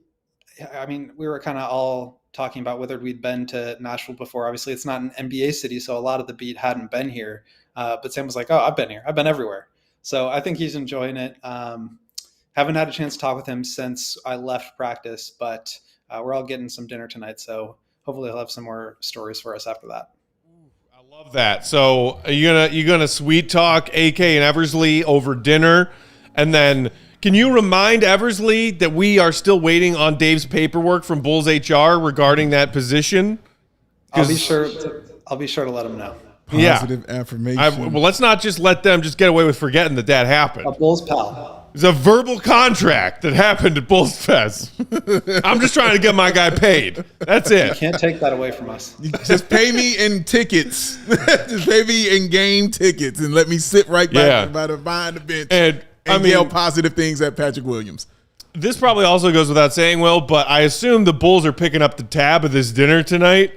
[SPEAKER 5] were kind of all talking about whether we'd been to Nashville before. Obviously, it's not an NBA city, so a lot of the beat hadn't been here. But Sam was like, "Oh, I've been here. I've been everywhere." So I think he's enjoying it. Haven't had a chance to talk with him since I left practice, but we're all getting some dinner tonight, so hopefully he'll have some more stories for us after that.
[SPEAKER 1] I love that. So are you gonna sweet talk AK and Eversley over dinner, and then can you remind Eversley that we are still waiting on Dave's paperwork from Bulls HR regarding that position?
[SPEAKER 5] I'll be sure to let him know.
[SPEAKER 2] Positive affirmation.
[SPEAKER 1] Well, let's not just let them just get away with forgetting that happened.
[SPEAKER 5] A Bulls pal.
[SPEAKER 1] It's a verbal contract that happened at Bulls Fest. I'm just trying to get my guy paid. That's it.
[SPEAKER 5] You can't take that away from us.
[SPEAKER 2] Just pay me in tickets. Just pay me in game tickets and let me sit right back behind the bench and yell positive things at Patrick Williams.
[SPEAKER 1] This probably also goes without saying, Will, but I assume the Bulls are picking up the tab of this dinner tonight.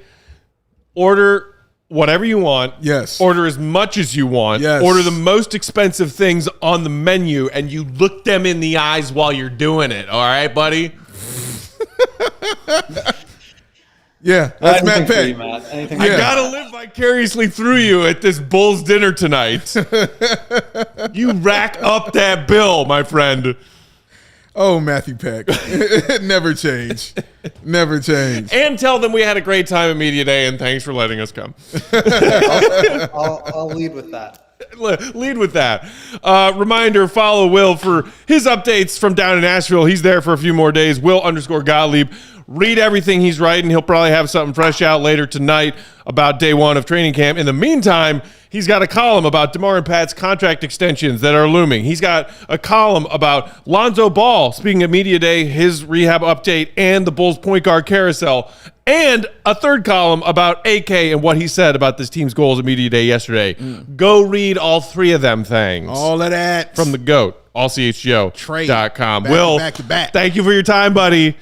[SPEAKER 1] Order whatever you want.
[SPEAKER 2] Yes.
[SPEAKER 1] Order as much as you want.
[SPEAKER 2] Yes.
[SPEAKER 1] Order the most expensive things on the menu, and you look them in the eyes while you're doing it. All right, buddy?
[SPEAKER 2] Yeah, that's Matt Pay.
[SPEAKER 1] I gotta live vicariously through you at this Bulls dinner tonight. You rack up that bill, my friend.
[SPEAKER 2] Oh, Matthew Peck. Never change. Never change.
[SPEAKER 1] And tell them we had a great time at Media Day, and thanks for letting us come.
[SPEAKER 5] I'll lead with that.
[SPEAKER 1] Lead with that. Reminder, follow Will for his updates from down in Nashville. He's there for a few more days. Will_Gottlieb. Read everything he's writing. He'll probably have something fresh out later tonight about day one of training camp. In the meantime, he's got a column about DeMar and Pat's contract extensions that are looming. He's got a column about Lonzo Ball, speaking of Media Day, his rehab update, and the Bulls point guard carousel. And a third column about AK and what he said about this team's goals at Media Day yesterday. Go read all three of them things.
[SPEAKER 2] All of that.
[SPEAKER 1] From the GOAT, ALLCHGO.com. Will,
[SPEAKER 2] back to back.
[SPEAKER 1] thank you for your time, buddy.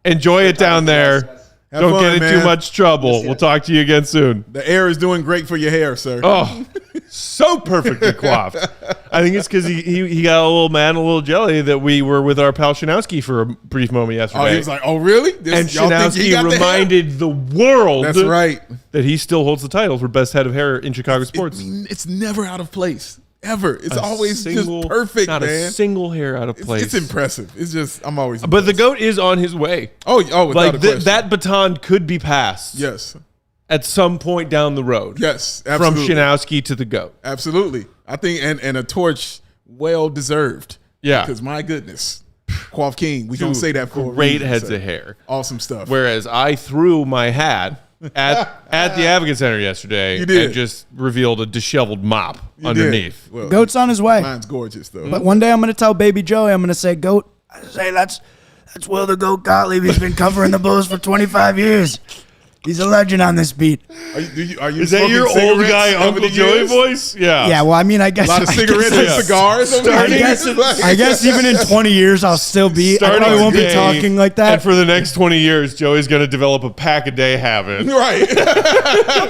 [SPEAKER 1] Enjoy it down there. Don't
[SPEAKER 2] fun,
[SPEAKER 1] get in
[SPEAKER 2] man.
[SPEAKER 1] too much trouble. We'll talk to you again soon.
[SPEAKER 2] The air is doing great for your hair, sir.
[SPEAKER 1] Oh, so perfectly coiffed. I think it's because he got a little mad and a little jelly that we were with our pal Shanowski for a brief moment yesterday.
[SPEAKER 2] Oh, he was like, oh, really?
[SPEAKER 1] And
[SPEAKER 2] y'all think he got
[SPEAKER 1] Shanowski
[SPEAKER 2] the hair?
[SPEAKER 1] reminded the world
[SPEAKER 2] That's right.
[SPEAKER 1] that he still holds the title for best head of hair in Chicago sports.
[SPEAKER 2] It's never out of place. Ever. It's always just perfect,
[SPEAKER 1] not
[SPEAKER 2] man.
[SPEAKER 1] a single hair out of place.
[SPEAKER 2] It's impressive. It's just, I'm always
[SPEAKER 1] But the
[SPEAKER 2] impressed.
[SPEAKER 1] GOAT is on his way.
[SPEAKER 2] Oh, without
[SPEAKER 1] Like
[SPEAKER 2] a question.
[SPEAKER 1] that baton could be passed
[SPEAKER 2] Yes.
[SPEAKER 1] at some point down the road.
[SPEAKER 2] Yes,
[SPEAKER 1] From
[SPEAKER 2] absolutely.
[SPEAKER 1] Shanowski to the GOAT.
[SPEAKER 2] Absolutely. I think, and a torch well deserved.
[SPEAKER 1] Yeah.
[SPEAKER 2] Because my goodness, Quaff King, we don't say that for a
[SPEAKER 1] Great
[SPEAKER 2] reason,
[SPEAKER 1] heads
[SPEAKER 2] sir.
[SPEAKER 1] of hair.
[SPEAKER 2] Awesome stuff.
[SPEAKER 1] Whereas I threw my hat at the Advocate Center yesterday
[SPEAKER 2] You did.
[SPEAKER 1] and just revealed a disheveled mop underneath.
[SPEAKER 2] Well,
[SPEAKER 3] Goat's on his way.
[SPEAKER 2] mine's gorgeous, though.
[SPEAKER 3] But one day I'm going to tell Baby Joey, I'm going to say, Goat, I say that's Will the Goat Gottlieb. He's been covering the Bulls for 25 years. He's a legend on this beat.
[SPEAKER 2] Are you
[SPEAKER 1] Is that your
[SPEAKER 2] smoking
[SPEAKER 1] old
[SPEAKER 2] cigarettes
[SPEAKER 1] guy
[SPEAKER 2] over
[SPEAKER 1] Uncle
[SPEAKER 2] the
[SPEAKER 1] Joey
[SPEAKER 2] years?
[SPEAKER 1] voice? Yeah.
[SPEAKER 3] Yeah, well, I mean, I guess.
[SPEAKER 2] A lot of
[SPEAKER 3] I
[SPEAKER 2] cigarettes
[SPEAKER 3] guess-
[SPEAKER 2] and cigars over
[SPEAKER 3] I
[SPEAKER 2] the
[SPEAKER 3] guess,
[SPEAKER 2] years?
[SPEAKER 3] I guess even in 20 years, I'll still be. I
[SPEAKER 1] Starting
[SPEAKER 3] probably won't be
[SPEAKER 1] today,
[SPEAKER 3] talking like
[SPEAKER 1] And
[SPEAKER 3] that.
[SPEAKER 1] for the next 20 years, Joey's going to develop a pack a day habit
[SPEAKER 2] Right.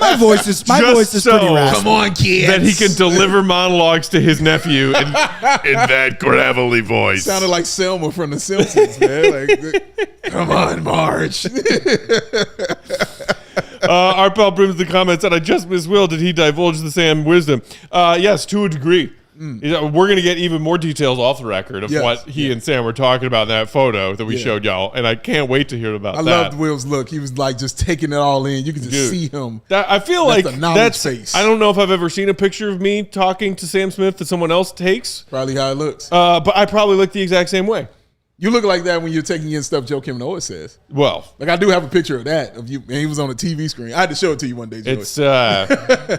[SPEAKER 3] My voice is
[SPEAKER 1] Just
[SPEAKER 3] pretty
[SPEAKER 1] so-
[SPEAKER 3] raspy.
[SPEAKER 2] Come on, kids.
[SPEAKER 1] that he can deliver monologues to his nephew in that gravelly voice.
[SPEAKER 2] Sounded like Selma from The Simpsons, man. Like, come on, Marge.
[SPEAKER 1] Our pal brings the comments that I just missed Will. Did he divulge the Sam wisdom? Yes, to a degree. We're going to get even more details off the record of
[SPEAKER 2] Yes,
[SPEAKER 1] what he and Sam were talking about in that photo that we showed y'all, and I can't wait to hear about
[SPEAKER 2] I
[SPEAKER 1] that.
[SPEAKER 2] loved Will's look. He was like just taking it all in. You could just
[SPEAKER 1] Dude.
[SPEAKER 2] see him.
[SPEAKER 1] I feel
[SPEAKER 2] That's
[SPEAKER 1] like
[SPEAKER 2] a knowledge face.
[SPEAKER 1] I don't know if I've ever seen a picture of me talking to Sam Smith that someone else takes,
[SPEAKER 2] Probably how it looks.
[SPEAKER 1] but I probably look the exact same way.
[SPEAKER 2] You look like that when you're taking in stuff Joe Kim Noah says.
[SPEAKER 1] Well,
[SPEAKER 2] Like I do have a picture of that of you, and he was on a TV screen. I had to show it to you one day, Joey.
[SPEAKER 1] it's it's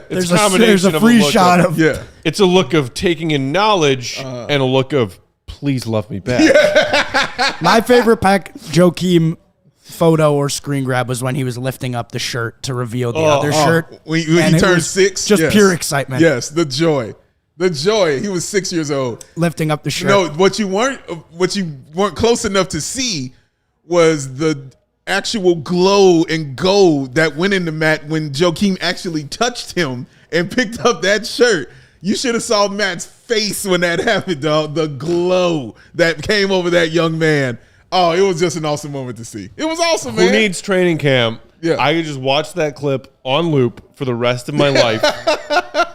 [SPEAKER 3] There's
[SPEAKER 1] a combination
[SPEAKER 3] there's a
[SPEAKER 1] of
[SPEAKER 3] free
[SPEAKER 1] look
[SPEAKER 3] shot
[SPEAKER 1] of,
[SPEAKER 3] of.
[SPEAKER 2] yeah.
[SPEAKER 1] It's a look of taking in knowledge and a look of please love me back.
[SPEAKER 3] My favorite Pac Joakim photo or screen grab was when he was lifting up the shirt to reveal the other shirt.
[SPEAKER 2] When
[SPEAKER 3] And
[SPEAKER 2] he
[SPEAKER 3] it
[SPEAKER 2] turned
[SPEAKER 3] was
[SPEAKER 2] 6,
[SPEAKER 3] just
[SPEAKER 2] yes.
[SPEAKER 3] pure excitement.
[SPEAKER 2] Yes, the joy. The joy. He was 6 years old.
[SPEAKER 3] Lifting up the shirt.
[SPEAKER 2] No, what you weren't close enough to see was the actual glow and gold that went into Matt when Joakim actually touched him and picked up that shirt. You should have saw Matt's face when that happened, dog. The glow that came over that young man. Oh, it was just an awesome moment to see. It was awesome, man.
[SPEAKER 1] Who needs training camp?
[SPEAKER 2] Yeah.
[SPEAKER 1] I could just watch that clip on loop for the rest of my life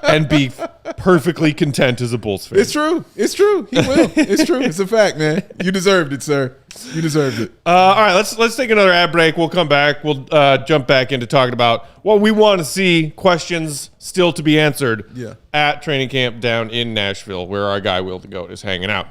[SPEAKER 1] and be perfectly content as a Bulls fan.
[SPEAKER 2] It's true. It's true. He will. It's true. It's a fact, man. You deserved it, sir. You deserved it.
[SPEAKER 1] All right, let's take another ad break. We'll come back. We'll jump back into talking about what we want to see, questions still to be answered at training camp down in Nashville, where our guy Will the Goat is hanging out.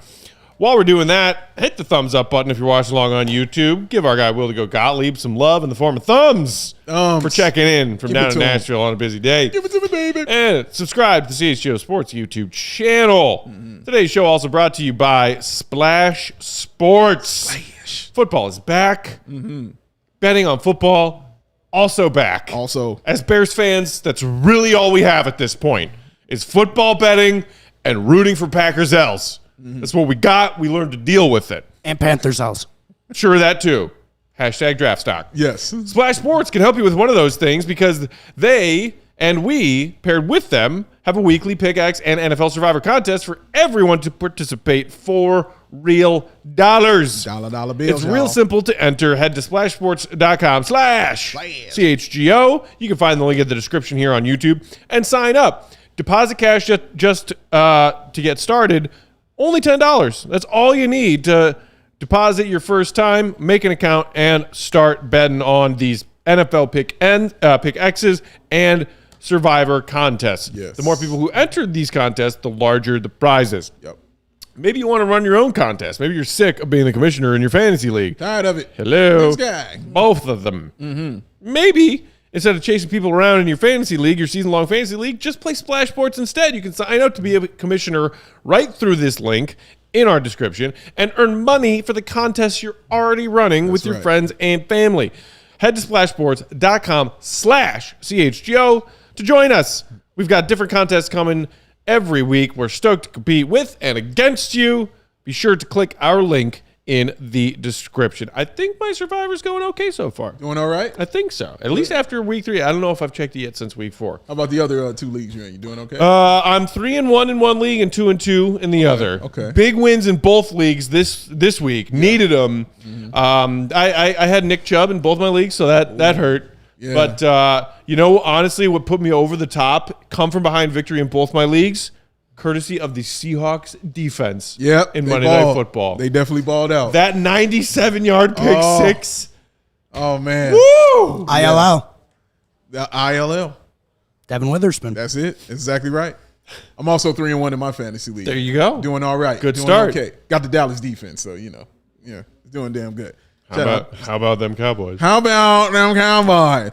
[SPEAKER 1] While we're doing that, hit the thumbs up button if you're watching along on YouTube. Give our guy Will the Goat Gottlieb some love in the form of thumbs for checking in from
[SPEAKER 2] Give
[SPEAKER 1] down
[SPEAKER 2] it
[SPEAKER 1] in
[SPEAKER 2] to him.
[SPEAKER 1] Nashville on a busy day.
[SPEAKER 2] Give it to me, baby.
[SPEAKER 1] And subscribe to the CHGO Sports YouTube channel. Today's show also brought to you by Splash Sports. Football is back. Betting on football also back.
[SPEAKER 2] Also,
[SPEAKER 1] As Bears fans, that's really all we have at this point is football betting and rooting for Packers L's. That's what we got. We learned to deal with it.
[SPEAKER 3] And Panthers house.
[SPEAKER 1] Sure, that too. Hashtag draft stock.
[SPEAKER 2] yes.
[SPEAKER 1] Splash Sports can help you with one of those things because they and we, paired with them, have a weekly pickaxe and NFL Survivor contest for everyone to participate for real dollars.
[SPEAKER 2] Dollar bills.
[SPEAKER 1] It's real simple to enter. Head to splashsports.com/CHGO. You can find the link in the description here on YouTube and sign up. Deposit cash just to get started. Only $10. That's all you need to deposit your first time, make an account, and start betting on these NFL pick X's and Survivor contests.
[SPEAKER 2] Yes.
[SPEAKER 1] The more people who enter these contests, the larger the prizes.
[SPEAKER 2] Yep.
[SPEAKER 1] Maybe you want to run your own contest. Maybe you're sick of being the commissioner in your fantasy league.
[SPEAKER 2] Tired of it.
[SPEAKER 1] Hello.
[SPEAKER 2] Next guy.
[SPEAKER 1] Both of them. Mm-hmm. Maybe instead of chasing people around in your fantasy league, your season-long fantasy league, just play Splash Sports instead. You can sign up to be a commissioner right through this link in our description and earn money for the contests you're already running with your friends and family. Head to splashsports.com/CHGO to join us. We've got different contests coming every week. We're stoked to compete with and against you. Be sure to click our link in the description. I think my Survivor's going okay so far.
[SPEAKER 2] Doing all right?
[SPEAKER 1] I think so. At least after week 3. I don't know if I've checked it yet since week 4.
[SPEAKER 2] How about the other 2 leagues you're in? You doing okay?
[SPEAKER 1] I'm 3-1 in one league and 2-2 in the other.
[SPEAKER 2] Okay.
[SPEAKER 1] Big wins in both leagues this week. Yeah. Needed them. Mm-hmm. I had Nick Chubb in both my leagues, so that hurt. Yeah. But honestly, what put me over the top, come from behind victory in both my leagues, courtesy of the Seahawks defense.
[SPEAKER 2] Yep,
[SPEAKER 1] in Monday Night Football.
[SPEAKER 2] They definitely balled out.
[SPEAKER 1] That 97-yard pick six.
[SPEAKER 2] Oh man.
[SPEAKER 1] Woo!
[SPEAKER 3] ILL.
[SPEAKER 2] The ILL.
[SPEAKER 3] Devin Witherspoon.
[SPEAKER 2] That's it. Exactly right. I'm also 3-1 in my fantasy league.
[SPEAKER 1] There you go.
[SPEAKER 2] Doing all right.
[SPEAKER 1] Good
[SPEAKER 2] doing
[SPEAKER 1] start.
[SPEAKER 2] Okay. Got the Dallas defense, so it's doing damn good.
[SPEAKER 1] How about them Cowboys?
[SPEAKER 2] How about them Cowboys?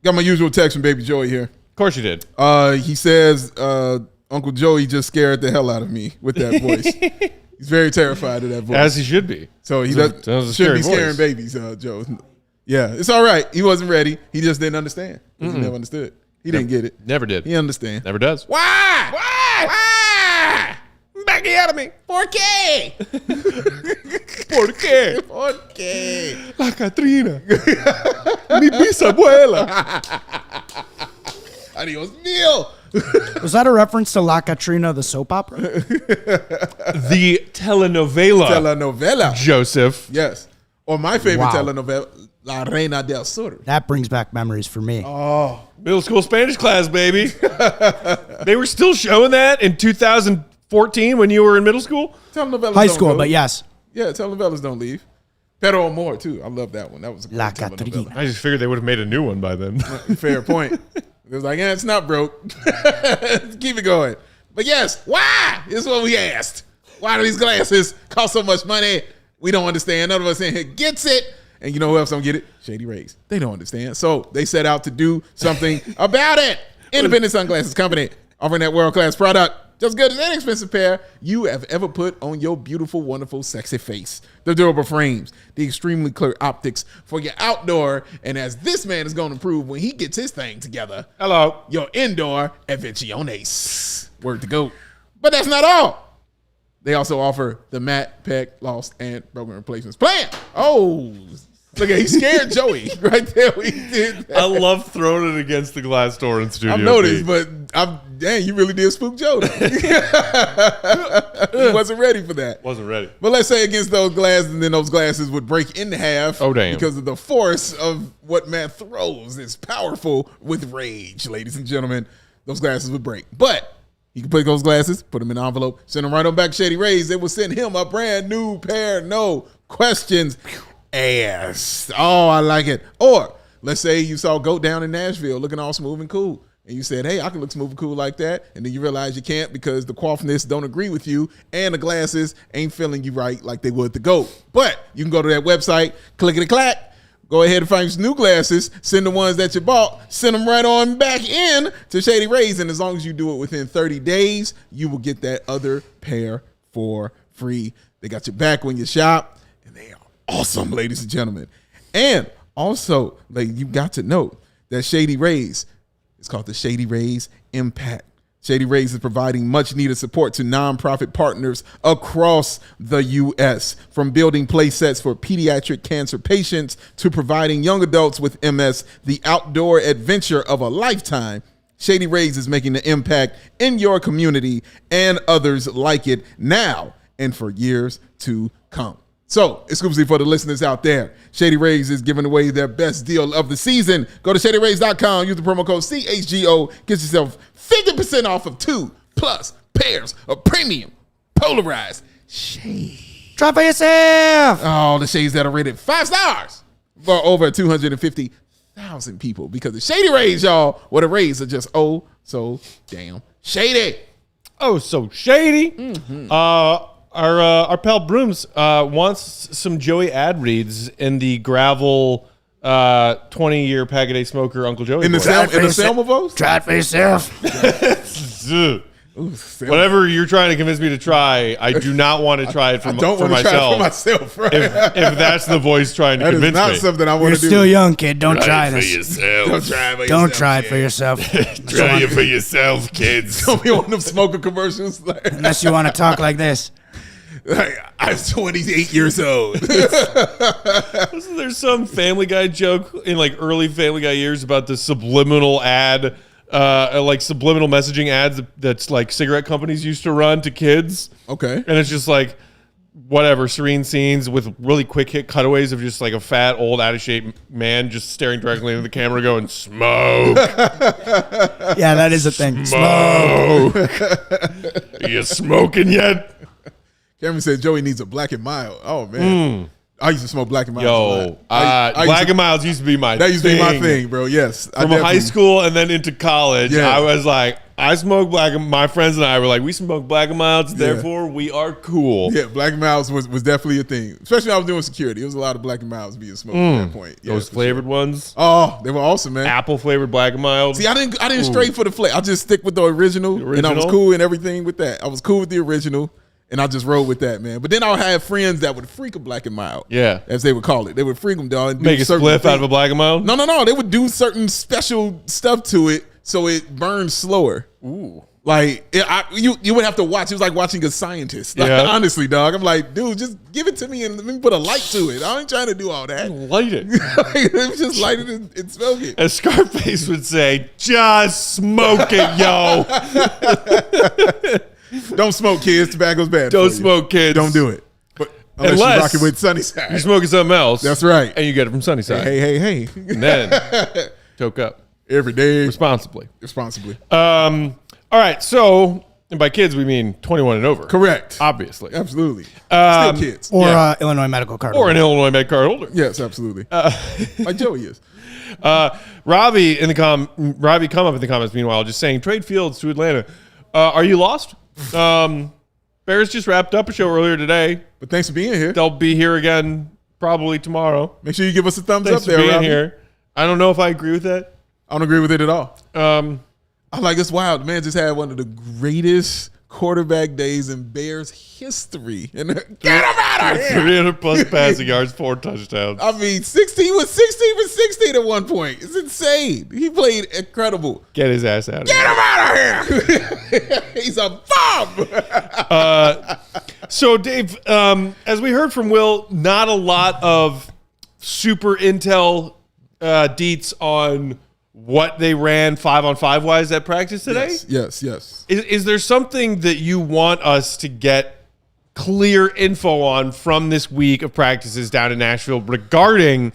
[SPEAKER 2] Got my usual text from Baby Joey here.
[SPEAKER 1] Of course you did.
[SPEAKER 2] He says, Uncle Joey just scared the hell out of me with that voice. He's very terrified of that voice.
[SPEAKER 1] As he should be.
[SPEAKER 2] So he
[SPEAKER 1] Sounds a
[SPEAKER 2] shouldn't be
[SPEAKER 1] scary
[SPEAKER 2] scaring
[SPEAKER 1] voice.
[SPEAKER 2] babies, Joe. Yeah, it's all right. He wasn't ready. He just didn't understand. He never understood. He didn't get it.
[SPEAKER 1] Never did.
[SPEAKER 2] He understand.
[SPEAKER 1] Never does.
[SPEAKER 2] Why? Backing out of me. 4K. 4K.
[SPEAKER 1] La Catrina. Mi bisabuela.
[SPEAKER 2] Adios mío.
[SPEAKER 3] Was that a reference to La Catrina, the soap opera?
[SPEAKER 1] The telenovela. Joseph.
[SPEAKER 2] Yes. Or my favorite
[SPEAKER 3] Wow.
[SPEAKER 2] telenovela, La Reina del Sur.
[SPEAKER 3] That brings back memories for me.
[SPEAKER 1] Middle school Spanish class, baby. They were still showing that in 2014 when you were in middle school?
[SPEAKER 2] Telenovelas
[SPEAKER 3] High
[SPEAKER 2] don't
[SPEAKER 3] school,
[SPEAKER 2] go.
[SPEAKER 3] but yes.
[SPEAKER 2] Yeah, telenovelas don't leave. Pero Amor, too. I love that one. That was a great
[SPEAKER 3] La
[SPEAKER 2] telenovela.
[SPEAKER 3] Catrina.
[SPEAKER 1] I just figured they would have made a new one by then.
[SPEAKER 2] Fair point. It was like, it's not broke. Keep it going. But yes, why? This is what we asked. Why do these glasses cost so much money? We don't understand. None of us in here gets it. And you know who else don't get it? Shady Rays. They don't understand. So they set out to do something about it. Independent sunglasses company offering that world-class product. Just as good as any expensive pair you have ever put on your beautiful, wonderful, sexy face. The durable frames, the extremely clear optics for your outdoor, and as this man is going to prove when he gets his thing together,
[SPEAKER 1] Hello.
[SPEAKER 2] your indoor adventures. Word to go. But that's not all. They also offer the matte, peg, lost, and broken replacements plan. Oh, look at, he scared Joey right there when he did that.
[SPEAKER 1] I love throwing it against the glass door in Studio
[SPEAKER 2] I've noticed,
[SPEAKER 1] B.
[SPEAKER 2] but dang, you really did spook Joe. He wasn't ready for that.
[SPEAKER 1] Wasn't ready.
[SPEAKER 2] But let's say against those glasses, and then those glasses would break in half.
[SPEAKER 1] Oh, damn.
[SPEAKER 2] Because of the force of what Matt throws is powerful with rage, ladies and gentlemen. Those glasses would break. But you can put those glasses, put them in an envelope, send them right on back to Shady Rays. They will send him a brand new pair. No questions asked. Oh, I like it. Or let's say you saw Goat down in Nashville looking all smooth and cool. And you said, hey, I can look smooth and cool like that. And then you realize you can't because the coiffness don't agree with you and the glasses ain't feeling you right like they would the Goat. But you can go to that website, clickety-clack, go ahead and find some new glasses, send the ones that you bought, send them right on back in to Shady Rays. And as long as you do it within 30 days, you will get that other pair for free. They got your back when you shop, and they are awesome, ladies and gentlemen. And also, like, you got to know that Shady Rays, it's called the Shady Rays Impact. Shady Rays is providing much needed support to nonprofit partners across the U.S. From building play sets for pediatric cancer patients to providing young adults with MS the outdoor adventure of a lifetime, Shady Rays is making the impact in your community and others like it now and for years to come. So, exclusively for the listeners out there, Shady Rays is giving away their best deal of the season. Go to ShadyRays.com, use the promo code CHGO, get yourself 50% off of 2+ pairs of premium polarized shades.
[SPEAKER 3] Try for yourself.
[SPEAKER 2] Oh, the shades that are rated 5 stars for over 250,000 people because the Shady Rays, y'all, well, the Rays are just so damn shady.
[SPEAKER 1] Oh, so shady. Our pal Brooms wants some Joey ad reads in the gravel 20-year Pack-A-Day smoker Uncle Joey.
[SPEAKER 2] In the Selma voice?
[SPEAKER 3] Try it for yourself.
[SPEAKER 2] Ooh,
[SPEAKER 1] Whatever you're trying to convince me to try, I do not want to try it for myself.
[SPEAKER 2] Try it for myself. Right?
[SPEAKER 1] If that's the voice trying to
[SPEAKER 2] That is
[SPEAKER 1] convince
[SPEAKER 2] not
[SPEAKER 1] me.
[SPEAKER 2] something I want
[SPEAKER 3] You're
[SPEAKER 2] to do.
[SPEAKER 3] still young, kid. Don't try
[SPEAKER 1] it for
[SPEAKER 3] this.
[SPEAKER 1] yourself.
[SPEAKER 2] Don't try it for
[SPEAKER 3] Don't
[SPEAKER 2] yourself,
[SPEAKER 3] try it
[SPEAKER 2] kid.
[SPEAKER 3] for yourself.
[SPEAKER 1] Try it for yourself, kids.
[SPEAKER 2] Don't be one of them smoker commercials.
[SPEAKER 3] Unless you want to talk like this.
[SPEAKER 2] I'm 28 years old.
[SPEAKER 1] Wasn't there some Family Guy joke in like early Family Guy years about the subliminal ad, like subliminal messaging ads that's like cigarette companies used to run to kids?
[SPEAKER 2] Okay.
[SPEAKER 1] And it's just like whatever, serene scenes with really quick hit cutaways of just like a fat, old, out of shape man just staring directly into the camera going, smoke.
[SPEAKER 3] Yeah, that is a thing.
[SPEAKER 1] Smoke. Are you smoking yet?
[SPEAKER 2] Cameron said Joey needs a Black and Mild. Oh, man. I used to smoke Black and Mild.
[SPEAKER 1] Yo, Black and Milds used to be my
[SPEAKER 2] That used to be my thing, bro. Yes.
[SPEAKER 1] From high school and then into college,
[SPEAKER 2] Yeah.
[SPEAKER 1] I was like, I smoke Black and my friends and I were like, we smoke Black and Milds, therefore we are cool.
[SPEAKER 2] Yeah, Black and Milds was definitely a thing. Especially when I was doing security. There was a lot of Black and Milds being smoked at that point. Yeah,
[SPEAKER 1] Those
[SPEAKER 2] for
[SPEAKER 1] flavored
[SPEAKER 2] sure.
[SPEAKER 1] ones.
[SPEAKER 2] Oh, they were awesome, man.
[SPEAKER 1] Apple flavored Black and Mild.
[SPEAKER 2] See, I didn't stray for the flavor. I just stick with the original, and I was cool and everything with that. I was cool with the original, and I just rolled with that, man. But then I'll have friends that would freak a Black and Mild.
[SPEAKER 1] Yeah.
[SPEAKER 2] As they would call it. They would freak them, dog. And
[SPEAKER 1] Make a spliff out of a Black and Mild?
[SPEAKER 2] No. They would do certain special stuff to it so it burns slower.
[SPEAKER 1] Ooh.
[SPEAKER 2] Like, you would have to watch. It was like watching a scientist. Like,
[SPEAKER 1] Yeah.
[SPEAKER 2] honestly, dog. I'm like, dude, just give it to me and let me put a light to it. I ain't trying to do all that.
[SPEAKER 1] Light it.
[SPEAKER 2] Just light it and smoke it.
[SPEAKER 1] As Scarface would say, just smoke it, yo.
[SPEAKER 2] Don't smoke, kids. Tobacco's bad.
[SPEAKER 1] Don't
[SPEAKER 2] for you.
[SPEAKER 1] smoke, kids.
[SPEAKER 2] Don't do it. But unless you're rocking with Sunnyside.
[SPEAKER 1] You're smoking something else.
[SPEAKER 2] That's right.
[SPEAKER 1] And you get it from Sunnyside.
[SPEAKER 2] Hey.
[SPEAKER 1] And then toke up.
[SPEAKER 2] Every day.
[SPEAKER 1] Responsibly. All right, so, and by kids we mean 21 and over.
[SPEAKER 2] Correct.
[SPEAKER 1] Obviously.
[SPEAKER 2] Absolutely. Still kids.
[SPEAKER 3] Or
[SPEAKER 1] Yeah.
[SPEAKER 3] Illinois medical card.
[SPEAKER 1] Or an Illinois Med card holder.
[SPEAKER 2] Yes, absolutely. Like Joey is.
[SPEAKER 1] Robbie come up in the comments meanwhile, just saying trade Fields to Atlanta. Are you lost? Bears just wrapped up a show earlier today.
[SPEAKER 2] But thanks for being here.
[SPEAKER 1] They'll be here again probably tomorrow.
[SPEAKER 2] Make sure you give us a thumbs
[SPEAKER 1] Thanks
[SPEAKER 2] up
[SPEAKER 1] for
[SPEAKER 2] there,
[SPEAKER 1] being
[SPEAKER 2] Robbie.
[SPEAKER 1] here. I don't know if I agree with that.
[SPEAKER 2] I don't agree with it at all.
[SPEAKER 1] Um,
[SPEAKER 2] I'm like, it's wild. The man just had one of the greatest quarterback days in Bears history. And get him out of here.
[SPEAKER 1] 300 plus passing yards, 4 touchdowns.
[SPEAKER 2] I mean, 16 for 16 at one point. It's insane. He played incredible.
[SPEAKER 1] Get his ass out of
[SPEAKER 2] Get
[SPEAKER 1] here.
[SPEAKER 2] him out of here. He's a bum.
[SPEAKER 1] So, Dave, as we heard from Will, not a lot of super intel deets on what they ran 5-on-5 wise at practice today.
[SPEAKER 2] Yes.
[SPEAKER 1] Is there something that you want us to get clear info on from this week of practices down in Nashville regarding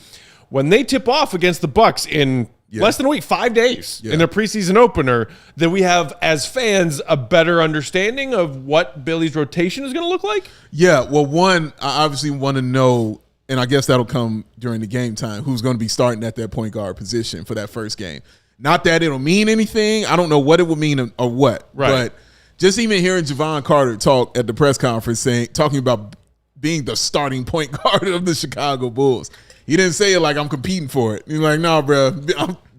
[SPEAKER 1] when they tip off against the Bucs in less than a week, 5 days in their preseason opener, that we have as fans a better understanding of what Billy's rotation is going to look like?
[SPEAKER 2] Yeah, well, one, I obviously want to know, and I guess that'll come during the game time, who's going to be starting at that point guard position for that first game. Not that it'll mean anything. I don't know what it will mean or what.
[SPEAKER 1] Right.
[SPEAKER 2] But just even hearing Javon Carter talk at the press conference talking about being the starting point guard of the Chicago Bulls. He didn't say it like I'm competing for it. He's like, no, bro,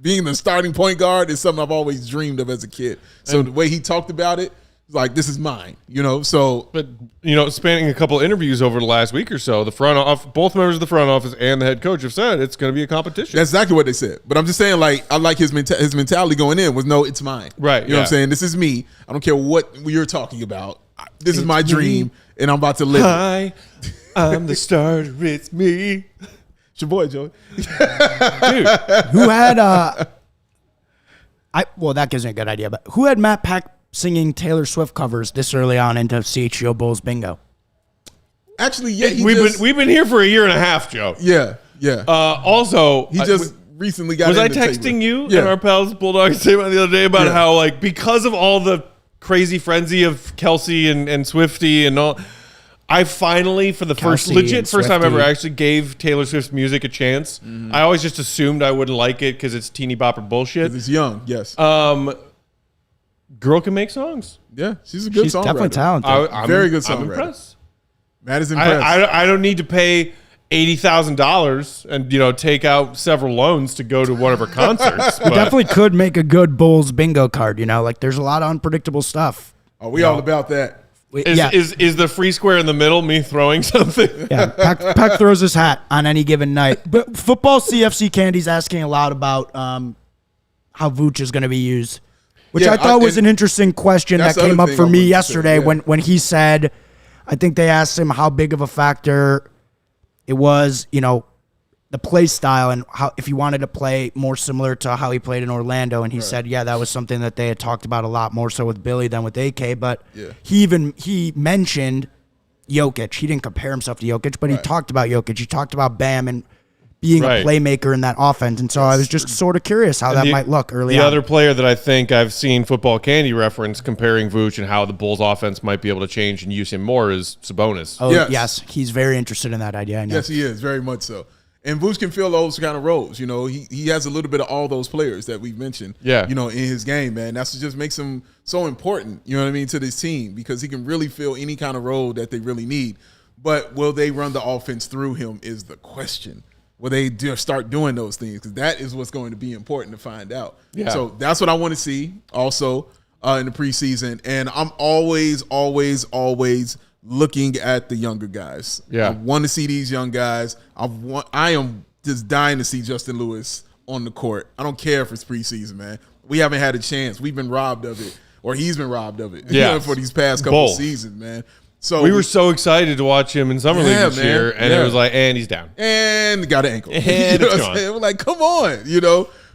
[SPEAKER 2] being the starting point guard is something I've always dreamed of as a kid. So the way he talked about it, like, this is mine, so.
[SPEAKER 1] But, spanning a couple interviews over the last week or so, both members of the front office and the head coach have said it's going to be a competition.
[SPEAKER 2] That's exactly what they said. But I'm just saying, like, I like his mentality going in was, no, it's mine.
[SPEAKER 1] Right.
[SPEAKER 2] You know what I'm saying? This is me. I don't care what you're talking about. This is my dream, and I'm about to live it.
[SPEAKER 1] Hi, I'm the starter. It's me.
[SPEAKER 2] It's your boy, Joey.
[SPEAKER 1] Dude,
[SPEAKER 3] Who had that gives me a good idea, but who had Matt Pack singing Taylor Swift covers this early on into CHGO Bulls bingo?
[SPEAKER 2] Actually, yeah,
[SPEAKER 1] we've been here for a year and a half, Joe.
[SPEAKER 2] Yeah.
[SPEAKER 1] Also,
[SPEAKER 2] He just recently got
[SPEAKER 1] was I
[SPEAKER 2] into
[SPEAKER 1] texting
[SPEAKER 2] Taylor.
[SPEAKER 1] you
[SPEAKER 2] Yeah.
[SPEAKER 1] and our pals Bulldog statement the other day about
[SPEAKER 2] Yeah.
[SPEAKER 1] how, like, because of all the crazy frenzy of Kelsey and Swifty and all, I finally, for the first time ever, actually gave Taylor Swift's music a chance. I always just assumed I wouldn't like it because it's teeny bopper bullshit.
[SPEAKER 2] It's young, yes.
[SPEAKER 1] Girl can make songs.
[SPEAKER 2] Yeah, she's a good songwriter.
[SPEAKER 3] Definitely talented.
[SPEAKER 2] I'm very good songwriter.
[SPEAKER 1] I'm impressed.
[SPEAKER 2] Matt is impressed.
[SPEAKER 1] I don't need to pay $80,000 and take out several loans to go to one of her concerts.
[SPEAKER 3] You definitely could make a good Bulls bingo card. Like there's a lot of unpredictable stuff.
[SPEAKER 2] Are we all about that?
[SPEAKER 1] Is the free square in the middle me throwing something?
[SPEAKER 3] Yeah, Peck throws his hat on any given night. But football CFC Candy's asking a lot about how Vooch is going to be used, which I thought was an interesting question that came up for me yesterday when he said, I think they asked him how big of a factor it was, the play style and how if he wanted to play more similar to how he played in Orlando. And he said, that was something that they had talked about a lot more so with Billy than with AK. But he mentioned Jokic. He didn't compare himself to Jokic, but he talked about Jokic. He talked about Bam and being a playmaker in that offense. And so I was just sort of curious how that might look early on.
[SPEAKER 1] The other player that I think I've seen Football Candy reference comparing Vooch and how the Bulls offense might be able to change and use him more is Sabonis.
[SPEAKER 3] Oh, yes. He's very interested in that idea. I know.
[SPEAKER 2] Yes, he is. Very much so. And Vooch can fill those kind of roles. He has a little bit of all those players that we've mentioned, in his game, man. That's what just makes him so important, to this team because he can really fill any kind of role that they really need. But will they run the offense through him is the question. Will they start doing those things? Because that is what's going to be important to find out. Yeah. So that's what I want to see also in the preseason. And I'm always looking at the younger guys.
[SPEAKER 1] Yeah.
[SPEAKER 2] I want to see these young guys. I am just dying to see Justin Lewis on the court. I don't care if it's preseason, man. We haven't had a chance. We've been robbed of it, or he's been robbed of it for these past couple seasons, man. So
[SPEAKER 1] we were so excited to watch him in Summer League this year, and it was like, and he's down.
[SPEAKER 2] And got an ankle.
[SPEAKER 1] And
[SPEAKER 2] it's
[SPEAKER 1] gone.
[SPEAKER 2] We're like, come on,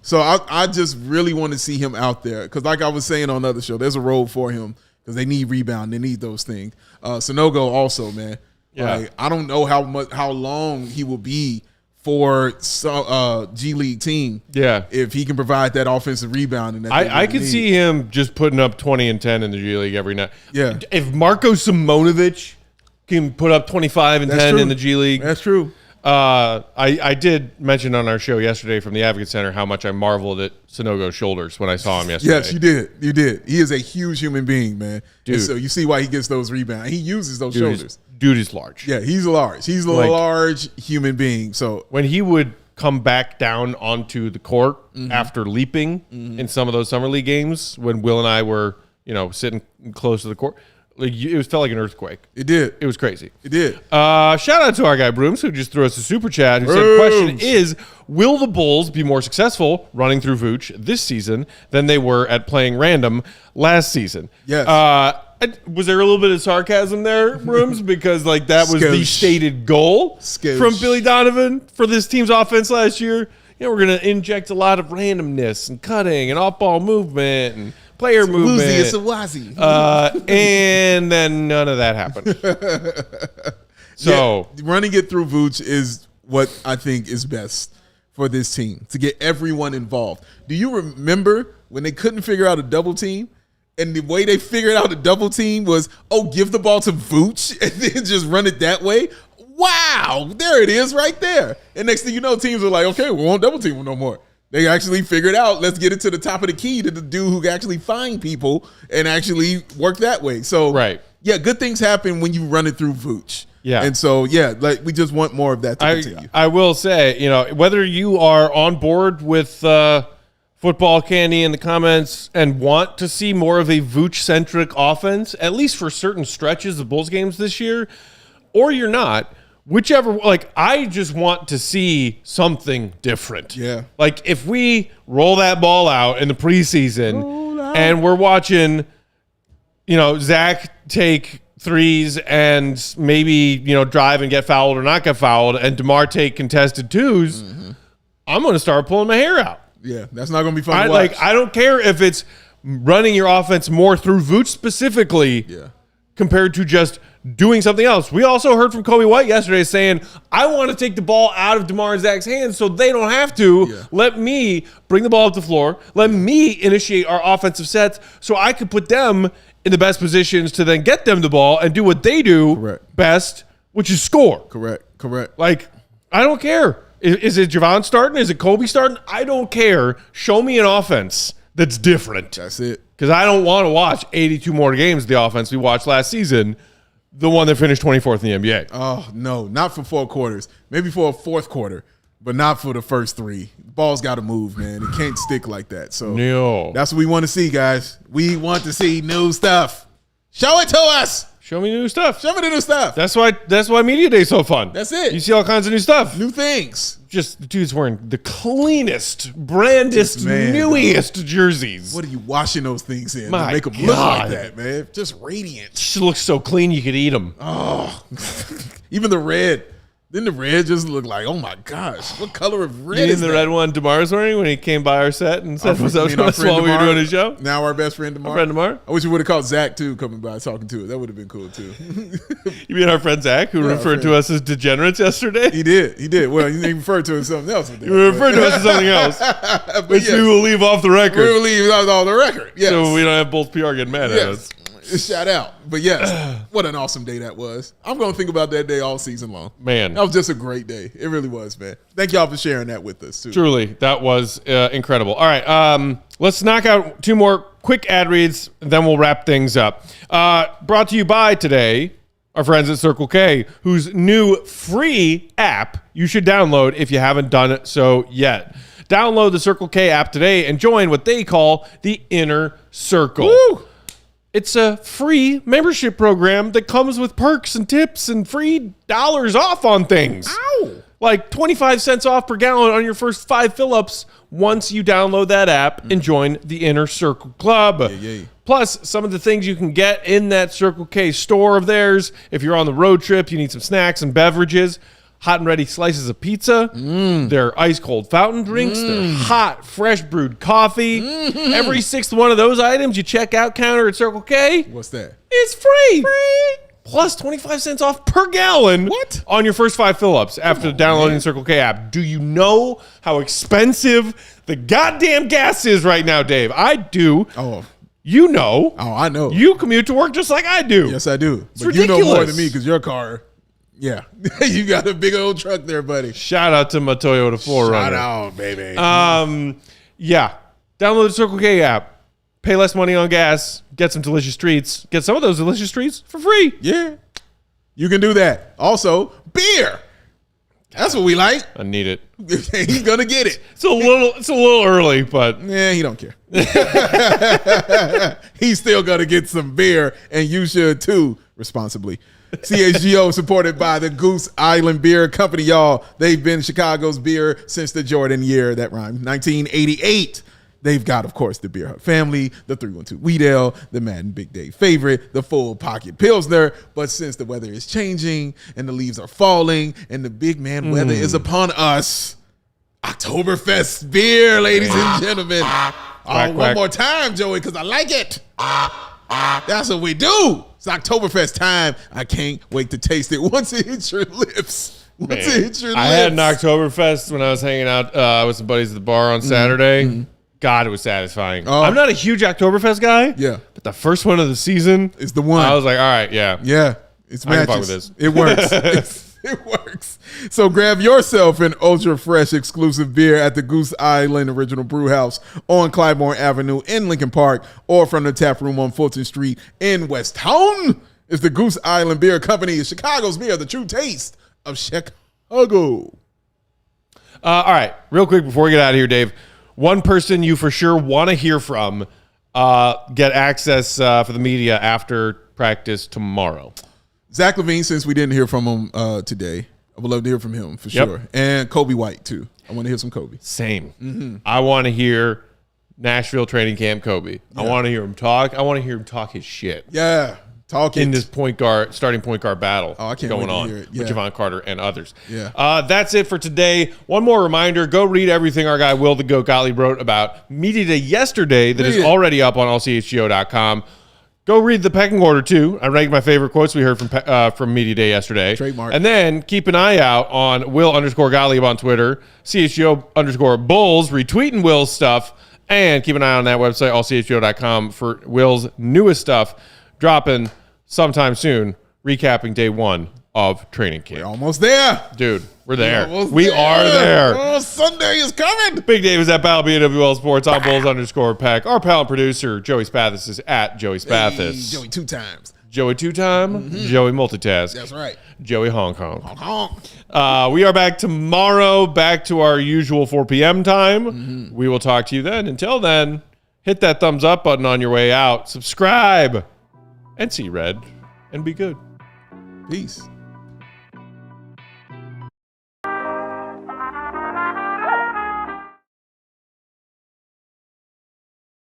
[SPEAKER 2] So I just really want to see him out there because like I was saying on the other show, there's a role for him because they need rebound. They need those things. Sanogo also, man.
[SPEAKER 1] Yeah.
[SPEAKER 2] Like, I don't know how long he will be for G League team.
[SPEAKER 1] Yeah.
[SPEAKER 2] If he can provide that offensive rebound.
[SPEAKER 1] I could see him just putting up 20 and 10 in the G League every night.
[SPEAKER 2] Yeah.
[SPEAKER 1] If Marko Simonovic can put up 25 and 10 in the G League.
[SPEAKER 2] That's true.
[SPEAKER 1] I did mention on our show yesterday from the Advocate Center how much I marveled at Sanogo's shoulders when I saw him yesterday.
[SPEAKER 2] Yes, you did. You did. He is a huge human being, man. Dude. And so you see why he gets those rebounds. He uses those shoulders.
[SPEAKER 1] Dude is large.
[SPEAKER 2] Yeah, he's large. He's a large human being. So
[SPEAKER 1] when he would come back down onto the court after leaping in some of those Summer League games when Will and I were, sitting close to the court, it felt like an earthquake.
[SPEAKER 2] It did.
[SPEAKER 1] It was crazy.
[SPEAKER 2] It did.
[SPEAKER 1] Shout out to our guy Brooms who just threw us a super chat. Who said, the question is, will the Bulls be more successful running through Vooch this season than they were at playing random last season?
[SPEAKER 2] Yes.
[SPEAKER 1] Was there a little bit of sarcasm there, Brooms? Because that was the stated goal from Billy Donovan for this team's offense last year. We're going to inject a lot of randomness and cutting and off-ball movement and player movement.
[SPEAKER 2] It's a wazzy.
[SPEAKER 1] And then none of that happened. So
[SPEAKER 2] running it through Vooch is what I think is best for this team, to get everyone involved. Do you remember when they couldn't figure out a double team? And the way they figured out a double team was, give the ball to Vooch and then just run it that way. Wow, there it is right there. And next thing you know, teams are like, okay, we won't double team him no more. They actually figured out, let's get it to the top of the key to the dude who can actually find people and actually work that way. So, good things happen when you run it through Vooch.
[SPEAKER 1] Yeah.
[SPEAKER 2] And so, we just want more of that to continue.
[SPEAKER 1] I will say, whether you are on board with Football Candy in the comments and want to see more of a Vooch-centric offense, at least for certain stretches of Bulls games this year, or you're not, whichever, I just want to see something different.
[SPEAKER 2] Yeah.
[SPEAKER 1] If we roll that ball out in the preseason and we're watching, Zach take threes and maybe, drive and get fouled or not get fouled, and DeMar take contested twos, I'm going to start pulling my hair out.
[SPEAKER 2] Yeah, that's not going to be fun to watch.
[SPEAKER 1] I don't care if it's running your offense more through Vooch specifically compared to just doing something else. We also heard from Kobe White yesterday saying, I want to take the ball out of DeMar and Zach's hands so they don't have to. Yeah. Let me bring the ball up the floor. Let me initiate our offensive sets so I could put them in the best positions to then get them the ball and do what they do best, which is score.
[SPEAKER 2] Correct.
[SPEAKER 1] Like, I don't care. Is it Javon starting? Is it Kobe starting? I don't care. Show me an offense that's different.
[SPEAKER 2] That's it.
[SPEAKER 1] Because I don't want to watch 82 more games of the offense we watched last season, the one that finished 24th in the NBA.
[SPEAKER 2] Oh, no. Not for 4 quarters. Maybe for a fourth quarter, but not for the first 3. The ball's got to move, man. It can't stick like that. So that's what we want to see, guys. We want to see new stuff. Show it to us.
[SPEAKER 1] Show me new stuff.
[SPEAKER 2] Show me the new stuff.
[SPEAKER 1] That's why Media Day is so fun.
[SPEAKER 2] That's it.
[SPEAKER 1] You see all kinds of new stuff.
[SPEAKER 2] New things.
[SPEAKER 1] Just the dude's wearing the cleanest, brandest, newiest jerseys.
[SPEAKER 2] What are you washing those things in
[SPEAKER 1] My
[SPEAKER 2] to make them
[SPEAKER 1] God.
[SPEAKER 2] look like that, man? Just radiant.
[SPEAKER 1] Just looks so clean you could eat them.
[SPEAKER 2] Oh, even the red. Didn't the red just look like, oh my gosh, what color of red
[SPEAKER 1] You
[SPEAKER 2] is
[SPEAKER 1] mean
[SPEAKER 2] that?
[SPEAKER 1] the red one DeMar's wearing when he came by our set and said what's up to us while we were doing his show?
[SPEAKER 2] Now our best friend DeMar.
[SPEAKER 1] Our friend DeMar?
[SPEAKER 2] I wish we would have called Zach too coming by talking to us. That would have been cool too.
[SPEAKER 1] You mean our friend Zach, who referred to us as degenerates yesterday?
[SPEAKER 2] He did. Well, he referred to us as something else.
[SPEAKER 1] He referred to us as something else, which we will leave off the record.
[SPEAKER 2] We will leave off the record. Yes.
[SPEAKER 1] So we don't have Bulls PR getting mad at us.
[SPEAKER 2] Shout out. But yes, what an awesome day that was. I'm going to think about that day all season long.
[SPEAKER 1] Man.
[SPEAKER 2] That was just a great day. It really was, man. Thank y'all for sharing that with us, too.
[SPEAKER 1] Truly, that was incredible. All right, let's knock out 2 more quick ad reads, then we'll wrap things up. Brought to you by today, our friends at Circle K, whose new free app you should download if you haven't done it so yet. Download the Circle K app today and join what they call the Inner Circle.
[SPEAKER 2] Woo!
[SPEAKER 1] It's a free membership program that comes with perks and tips and free dollars off on things.
[SPEAKER 2] Ow!
[SPEAKER 1] Like 25 cents off per gallon on your first 5 fill-ups once you download that app and join the Inner Circle Club. Plus, some of the things you can get in that Circle K store of theirs. If you're on the road trip, you need some snacks and beverages. Hot and ready slices of pizza, their ice cold fountain drinks, their hot, fresh brewed coffee. Every 6th one of those items you check out counter at Circle K.
[SPEAKER 2] What's that?
[SPEAKER 1] It's free. Plus 25 cents off per gallon on your first 5 fill-ups after downloading the Circle K app. Do you know how expensive the goddamn gas is right now, Dave? I do.
[SPEAKER 2] Oh.
[SPEAKER 1] You know.
[SPEAKER 2] Oh, I know.
[SPEAKER 1] You commute to work just like I do.
[SPEAKER 2] Yes, I do.
[SPEAKER 1] It's
[SPEAKER 2] but
[SPEAKER 1] ridiculous.
[SPEAKER 2] You know more than me because your car... Yeah, you got a big old truck there, buddy.
[SPEAKER 1] Shout out to my Toyota 4Runner.
[SPEAKER 2] Shout out, baby.
[SPEAKER 1] Yeah. Download the Circle K app. Pay less money on gas. Get some delicious treats. Get some of those delicious treats for free.
[SPEAKER 2] Yeah, you can do that. Also, beer. That's what we like.
[SPEAKER 1] I need it.
[SPEAKER 2] He's gonna get it.
[SPEAKER 1] It's a little early, but
[SPEAKER 2] yeah, he don't care. He's still gonna get some beer, and you should too, responsibly. CHGO supported by the Goose Island Beer Company, y'all. They've been Chicago's beer since the Jordan year, that rhymed, 1988. They've got, of course, the Beer Hut family, the 312 Wheat Ale, the Madden Big Day favorite, the Full Pocket Pilsner. But since the weather is changing and the leaves are falling and the big man weather is upon us, Oktoberfest beer, ladies and gentlemen. One more time, Joey, because I like it. That's what we do. It's Oktoberfest time. I can't wait to taste it once it hits your lips. Once it hits your lips.
[SPEAKER 1] I had an Oktoberfest when I was hanging out with some buddies at the bar on Saturday. God, it was satisfying.
[SPEAKER 2] Oh.
[SPEAKER 1] I'm not a huge Oktoberfest guy.
[SPEAKER 2] Yeah.
[SPEAKER 1] But the first one of the season
[SPEAKER 2] is the one.
[SPEAKER 1] I was like, all right, yeah.
[SPEAKER 2] Yeah. It's
[SPEAKER 1] I can
[SPEAKER 2] matches.
[SPEAKER 1] fuck with this.
[SPEAKER 2] It works. It works. So grab yourself an ultra fresh exclusive beer at the Goose Island Original Brew House on Clybourne Avenue in Lincoln Park, or from the tap room on Fulton Street in West Town. It's the Goose Island Beer Company, Chicago's beer, the true taste of Chicago. All
[SPEAKER 1] right, real quick before we get out of here, Dave. One person you for sure want to hear from, get access for the media after practice tomorrow.
[SPEAKER 2] Zach LaVine, since we didn't hear from him today, I would love to hear from him for sure. And Kobe White, too. I want to hear some Kobe.
[SPEAKER 1] Same. I want to hear Nashville training camp Kobe. Yeah. I want to hear him talk. I want to hear him talk his shit.
[SPEAKER 2] Yeah. Talking
[SPEAKER 1] in this starting point guard battle going on
[SPEAKER 2] with
[SPEAKER 1] Javon Carter and others.
[SPEAKER 2] Yeah.
[SPEAKER 1] That's it for today. One more reminder, go read everything our guy Will the Goat Gottlieb wrote about Media Day yesterday that is already up on allchgo.com. Go read the pecking order, too. I ranked my favorite quotes we heard from Media Day yesterday.
[SPEAKER 2] Trademark.
[SPEAKER 1] And then keep an eye out on Will_Gottlieb on Twitter, CHGO_Bulls, retweeting Will's stuff, And keep an eye on that website, allchgo.com, for Will's newest stuff dropping sometime soon, recapping day 1 of training camp.
[SPEAKER 2] We're almost there.
[SPEAKER 1] Dude, we're there.
[SPEAKER 2] Almost
[SPEAKER 1] We are there.
[SPEAKER 2] Oh, Sunday is coming.
[SPEAKER 1] Big Dave is at Battle BWL Sports on Bulls_Pack. Our pal and producer, Joey Spathis, is at Joey Spathis.
[SPEAKER 2] Hey, Joey 2 times.
[SPEAKER 1] Joey 2-time, Joey multitask.
[SPEAKER 2] That's right.
[SPEAKER 1] Joey Hong Kong.
[SPEAKER 2] Honk, honk.
[SPEAKER 1] We are back tomorrow, back to our usual 4 p.m. time. We will talk to you then. Until then, hit that thumbs up button on your way out. Subscribe and see red and be good.
[SPEAKER 2] Peace.